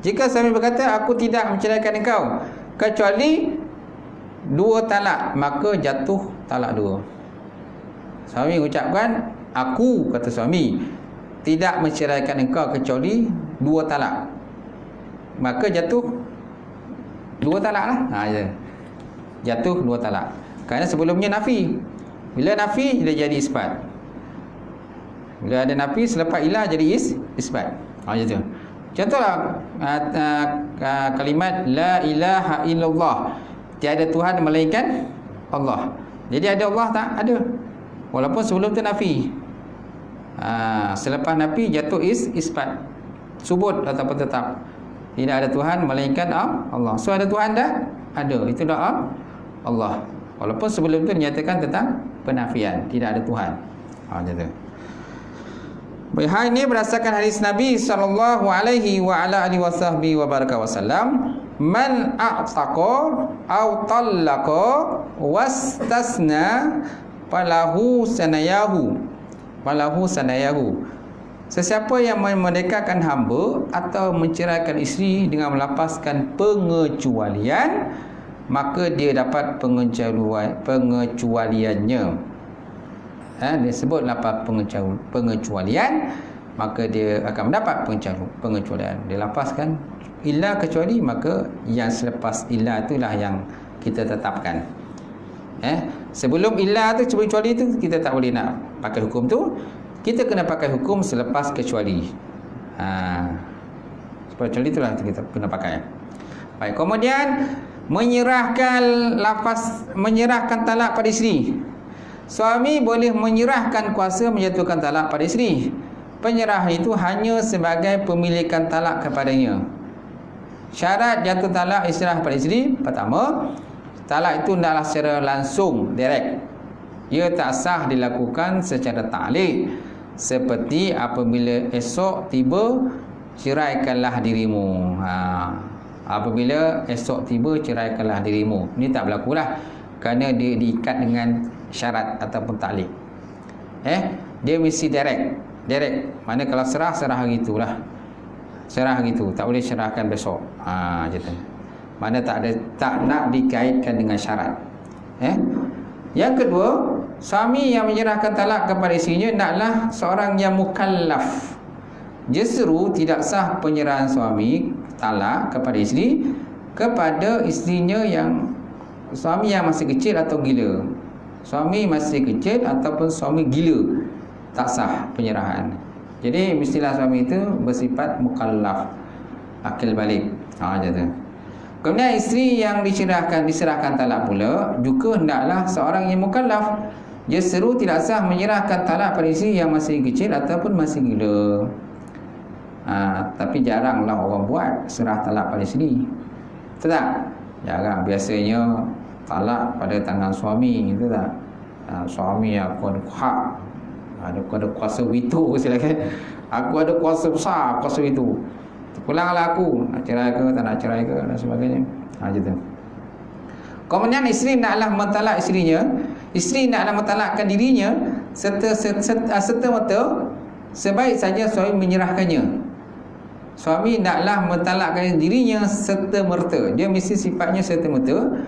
Jika suami berkata, aku tidak menceraikan engkau kecuali 2 talak, maka jatuh talak 2. Suami ucapkan, aku, kata suami, tidak menceraikan engkau kecuali 2 talak, maka jatuh 2 talak lah. Jatuh 2 talak. Kerana sebelumnya nafi. Bila nafi, dia jadi isbat. Bila ada nafi, selepas ilah jadi isbat. Macam tu. Contohlah kalimat la ilaha illallah, tiada Tuhan melainkan Allah. Jadi ada Allah tak? Ada. Walaupun sebelum tu nafi. Selepas nafi jatuh isbat. Subut ataupun tetap. Tidak ada Tuhan melainkan Allah. So ada Tuhan tak? Ada. Itu doa Allah. Walaupun sebelum tu dinyatakan tentang penafian, tidak ada Tuhan. Macam tu. Hal ini berdasarkan hadis Nabi sallallahu alaihi wa ala alihi wasallam, man a'taqa aw tallaqa wastasna falahu sanayahu. Sesiapa yang memerdekakan hamba atau menceraikan isteri dengan melapaskan pengecualian, maka dia dapat pengecualiannya. Dia sebut lapar pengecualian, maka dia akan mendapat pengecualian. Dia lapaskan illa kecuali, maka yang selepas illa itulah yang kita tetapkan. Sebelum illa tu, kecuali tu, kita tak boleh nak pakai hukum tu. Kita kena pakai hukum selepas kecuali. Selepas kecuali itulah kita kena pakai. Baik, kemudian menyerahkan talak pada isteri. Suami boleh menyerahkan kuasa menjatuhkan talak pada isteri. Penyerahan itu hanya sebagai pemilikan talak kepadanya. Syarat jatuh talak isyarah pada isteri: pertama, talak itu tidaklah secara langsung, direct. Ia tak sah dilakukan secara ta'liq, seperti apabila esok tiba, ceraikanlah dirimu. Apabila esok tiba, ceraikanlah dirimu. Ini tak berlakulah, kerana dia diikat dengan syarat ataupun ta'liq. Dia mesti direct. Mana kalau serah hari itulah. Serah hari itu, tak boleh serahkan besok. Macam tu. Mana tak nak dikaitkan dengan syarat. Yang kedua, suami yang menyerahkan talak kepada isterinya naklah seorang yang mukallaf. Justru tidak sah penyerahan suami talak kepada isteri kepada isterinya yang suami yang masih kecil atau gila. Suami masih kecil ataupun suami gila, tak sah penyerahan. Jadi mestilah suami itu bersifat mukallaf, akil balik. Macam tu. Kemudian isteri yang diserahkan talak pula juga hendaklah seorang yang mukallaf. Justru tidak sah menyerahkan talak pada isteri yang masih kecil ataupun masih gila. Tapi jaranglah orang buat serah talak pada isteri. Betul tak? Jarang. Biasanya talak pada tangan suami, itu tak? Suami aku ada hak, ada kuasa veto silakan. Aku ada kuasa besar, kuasa veto. Pulanglah aku, nak cerai ke, tak nak cerai ke, dan sebagainya. Macam tu. Kemudian isteri naklah mentalak isterinya. Isteri naklah mentalakkan dirinya serta-merta sebaik saja suami menyerahkannya. Suami naklah mentalakkan dirinya serta-merta. Dia mesti sifatnya serta-merta.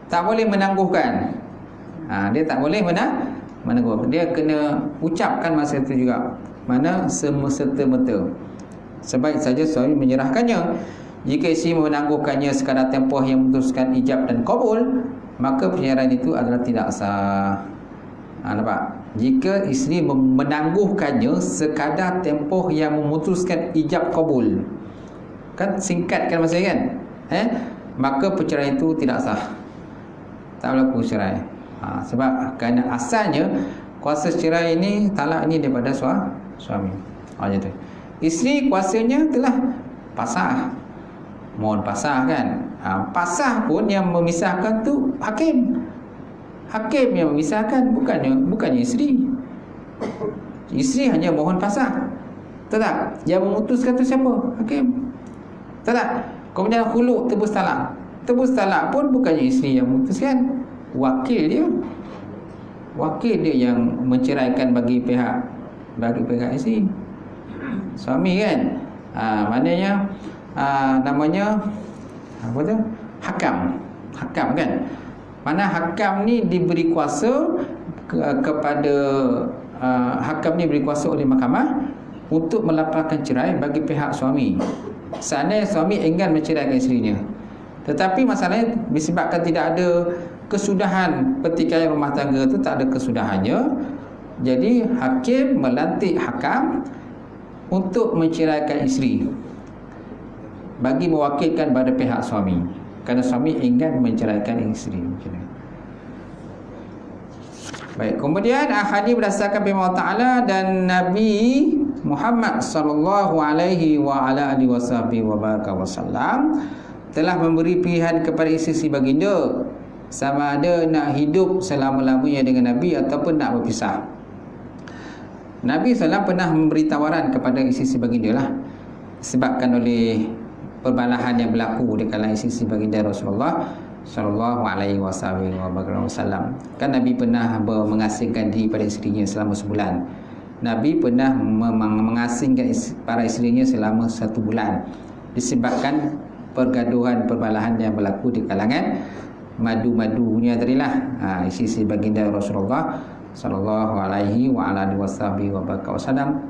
Tak boleh menangguhkan. Dia tak boleh menangguh. Dia kena ucapkan masa itu juga. Mana serta-merta. Sebaik saja suami menyerahkannya. Jika isteri menangguhkannya sekadar tempoh yang memutuskan ijab dan qabul, maka penyerahan itu adalah tidak sah. Nampak? Jika isteri menangguhkannya sekadar tempoh yang memutuskan ijab qabul, kan singkatkan masa kan, maka perceraian itu tidak sah. Tak berlaku cerai. Sebab kerana asalnya kuasa cerai ini, talak ini daripada suami. Macam tu. Isteri kuasanya telah pasah. Mohon pasah kan. Pasah pun yang memisahkan tu hakim. Hakim yang memisahkan, bukannya isteri. Isteri hanya mohon fasakh. Tak? Yang memutuskan tu siapa? Hakim. Tak? Kemudian khulu', tebus talak. Tebus talak pun bukannya isteri yang memutuskan, wakil dia yang menceraikan bagi pihak isteri. Suami kan. Maknanya namanya apa tu? Hakam kan. Mana hakam ni diberi kuasa kepada hakam ni diberi kuasa oleh mahkamah untuk melapangkan cerai bagi pihak suami. Seandainya suami enggan menceraikan isterinya, tetapi masalahnya disebabkan tidak ada kesudahan pertikaian rumah tangga tu, tak ada kesudahannya, jadi hakim melantik hakam untuk menceraikan isteri bagi mewakilkan pada pihak suami, kerana suami enggan menceraikan isteri. Baik, kemudian hadis berdasarkan firman Allah Taala dan Nabi Muhammad sallallahu alaihi wa ala alihi wasallam telah memberi pilihan kepada isteri baginda sama ada nak hidup selama-lamanya dengan Nabi ataupun nak berpisah. Nabi SAW pernah memberi tawaran kepada isteri baginda lah, disebabkan oleh perbalahan yang berlaku di kalangan isteri baginda Rasulullah sallallahu alaihi wasallam. Kan Nabi pernah mengasingkan diri pada isterinya selama sebulan. Nabi pernah mengasingkan para isterinya selama 1 bulan disebabkan pergaduhan perbalahan yang berlaku di kalangan madu-madunya tadilah isteri baginda Rasulullah sallallahu alaihi wa ala alihi wasallam.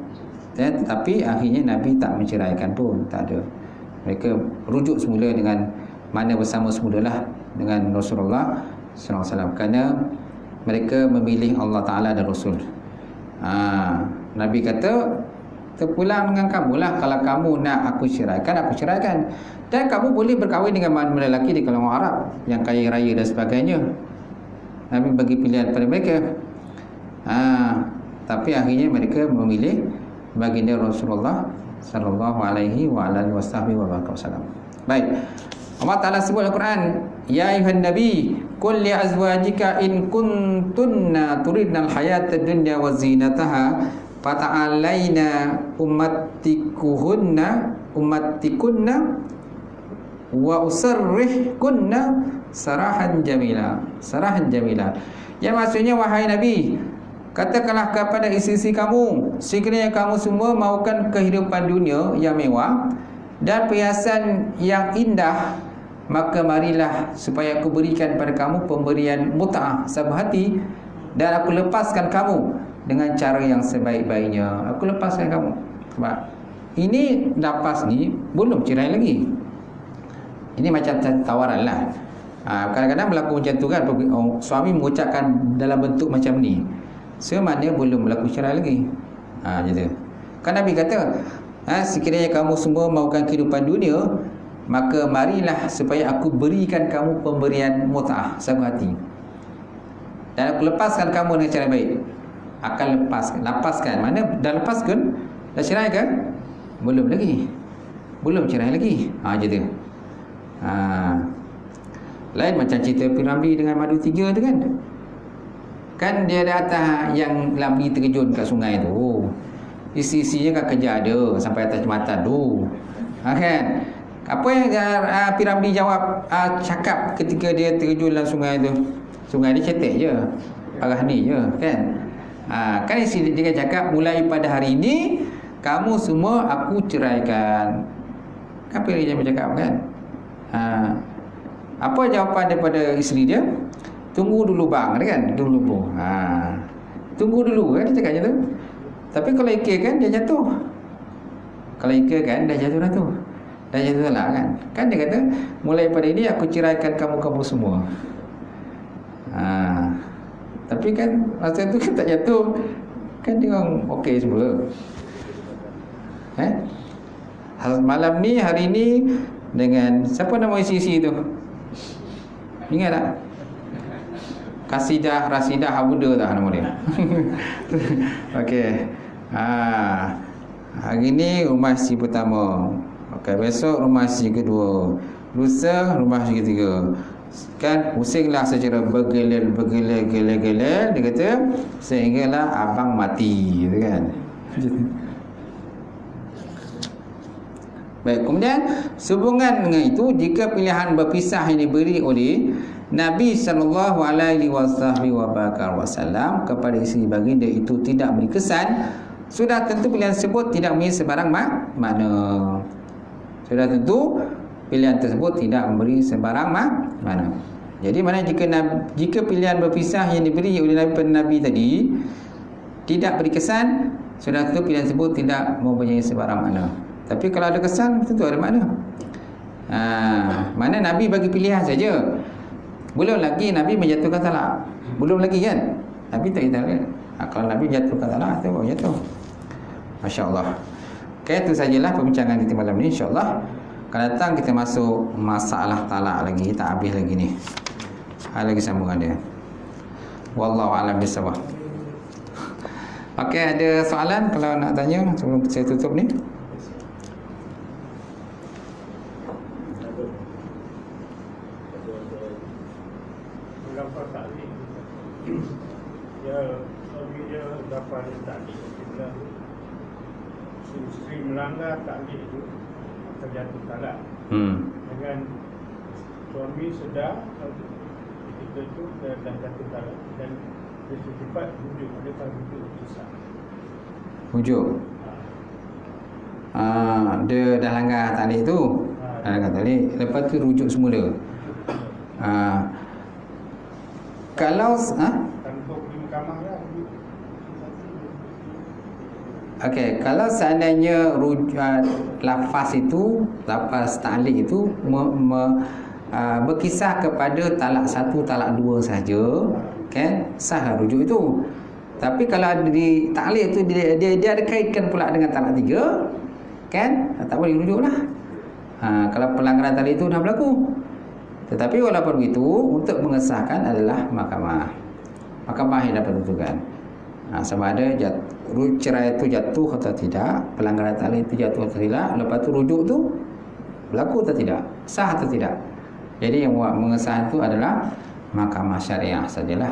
Tetapi akhirnya Nabi tak menceraikan pun, tak ada. Mereka rujuk semula dengan mana bersama semulalah dengan Rasulullah sallallahu alaihi wasallam, kerana mereka memilih Allah Taala dan Rasul. Nabi kata, terpulang dengan kamulah, kalau kamu nak aku ceraikan, dan kamu boleh berkahwin dengan mana-mana lelaki di kalangan Arab yang kaya raya dan sebagainya. Nabi bagi pilihan pada mereka. Tapi akhirnya mereka memilih baginda Rasulullah sallallahu alaihi wa alihi wasallam. Baik, Allah Ta'ala sebut dalam Al-Quran, ya ayuhan nabi qul li azwajika in kuntunna turidnal hayatad dunya wa zinataha fata'alaina ummatikunna wa usarrihkunna sarahan jamila. Yang maksudnya, wahai Nabi, katakanlah kepada isteri kamu, sekiranya kamu semua mahukan kehidupan dunia yang mewah dan perhiasan yang indah, maka marilah supaya aku berikan pada kamu pemberian mut'ah sabah hati, dan aku lepaskan kamu dengan cara yang sebaik-baiknya. Aku lepaskan kamu. Sebab ini lepas ni belum cerai lagi. Ini macam tawaran lah. Kadang-kadang berlaku macam tu kan, suami mengucapkan dalam bentuk macam ni, sebenarnya belum berlaku cerai lagi. Gitu. Kan Nabi kata, sekiranya kamu semua mahukan kehidupan dunia, maka marilah supaya aku berikan kamu pemberian mut'ah sabah hati, dan aku lepaskan kamu dengan cara baik. Akan lepaskan. Mana dah lepaskan? Dah cerai kan? Belum lagi. Belum cerai lagi. Gitu. Lain macam cerita Piramli dengan Madu 3 tu kan. Kan dia ada atas yang Lamli terjun kat sungai tu. Isi-isinya kan kerja ada sampai atas jembatan tu. Kan? Apa yang Piramli jawab, cakap ketika dia terjun dalam sungai tu? Sungai dia cetek je, arah ni je kan. Kan isi dia cakap, mulai pada hari ini kamu semua aku ceraikan. Apa yang dia cakap kan? Apa jawapan daripada isteri dia? Tunggu dulu bang, kan? Dulu. Tunggu dulu kan, dia cakap macam tu. Tapi kalau ikir kan dia jatuh. Kalau ikir kan dah jatuh dah tu. Dah jatuh lah kan. Kan dia kata, mulai pada ini aku ceraikan kamu semua. Tapi kan masa tu kan tak jatuh, kan dia orang okey semula. Malam ni, hari ni, dengan siapa nama isi tu? Ingat tak? Kasidah, Rasidah, Abuda tak nama dia? Okey. Hari ni rumah si pertama. Okey, besok rumah si kedua. Lusa rumah si ketiga. kan, pusinglah secara bergelir dia kata sehinggalah abang mati gitu kan. Baik, kemudian sehubungan dengan itu, jika pilihan berpisah yang diberi oleh Nabi SAW kepada isteri baginda itu tidak beri kesan, sudah tentu pilihan tersebut tidak mempunyai sebarang makna. Sudah tentu pilihan tersebut tidak memberi sebarang makna. Jadi mana jika pilihan berpisah yang diberi oleh Nabi tadi tidak beri kesan, sudah tentu pilihan tersebut tidak mempunyai sebarang makna. Tapi kalau ada kesan, tentu ada makna. Mana Nabi bagi pilihan saja. Belum lagi Nabi menjatuhkan talak. Belum lagi kan? Nabi tak kata kan? Kalau Nabi menjatuhkan talak, itu baru jatuh. Masya Allah. Okay, itu sajalah perbincangan kita malam ni, insyaAllah. Akan datang kita masuk masalah talak lagi. Tak habis lagi ni. Ada lagi sambungan dia. Wallahu a'lam bishawab. Okey, ada soalan kalau nak tanya sebelum saya tutup ni? Mengapa taklik? Suami dia dapat taklik. Isteri melanggar taklik itu terjatuh talak. Dengan suami sedar ketika itu dah jatuh talak dan bersifat rujuk. Adakah rujuk sah? Rujuk? Dia dah langgar taklik tu. Dah langgar taklik. Lepas tu rujuk semula. Kalau tanpa pergi mahkamah lah. okey, kalau seandainya lafaz itu, lafaz taklik itu berkisar kepada talak 1, talak 2 saja, kan, sah rujuk itu. Tapi kalau di taklik itu dia ada kaitkan pula dengan talak 3, kan, tak boleh rujuklah. Kalau pelanggaran taklik itu dah berlaku. Tetapi walaupun begitu, untuk mengesahkan adalah mahkamah. Mahkamah yang dapat tentukan sama ada cerai itu jatuh atau tidak, pelanggaran taklik itu jatuh atau tidak, lepas tu rujuk tu berlaku atau tidak, sah atau tidak. Jadi yang buat mengesahkan itu adalah mahkamah syariah sajalah,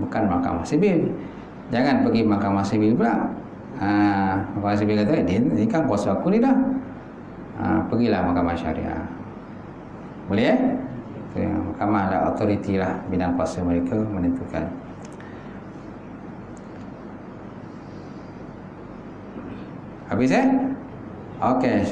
bukan mahkamah sibil. Jangan pergi mahkamah sibil pula. Mahkamah sibil kata, ini kan kuasa aku ni dah. Pergilah mahkamah syariah. Boleh mahkamah ada autoriti lah, bidang kuasa mereka menentukan. Habis Okey.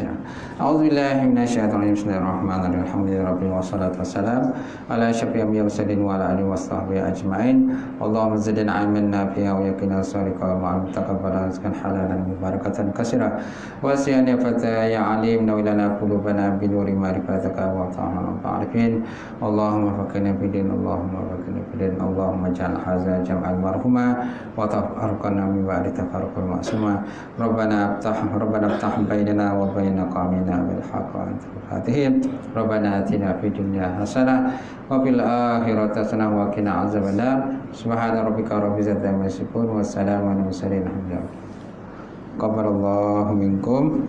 A'udzubillahi minasyaitonir rajim. Bismillahirrahmanirrahim. Alhamdulillahirabbil wassalatu wassalamu ala asyrafil anbiya'i wassalin wa ala alihi washabbihi ajma'in. Allahumma zidna 'ilman nafi'a wa yaqina sadiqa wa 'ilman taqabbala rizqan halalan mubarakatan katsira. Wa siyana fata ya 'alim nawilana qulubana bi nuri ma'rifatika wa ta'ala ta'rifin. Allahumma faqqihna fid din, Allahumma faqqihna fid din, Allahumma ij'al hadza jam'an marhuma wa tafarraqna min ba'di tafarruqan ma'suma. Rabbana aftah bainana wa baina qawmina bil haqq wa anta al-fatihim. Rabbana atina fid dunya hasanah wa fil akhirati hasanah wa qina azabannar. Subhana rabbika rabbil izzati amma yasifun wa salamun alal mursalin. Alhamdulillah. Qabbalallahu minkum.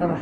Apa?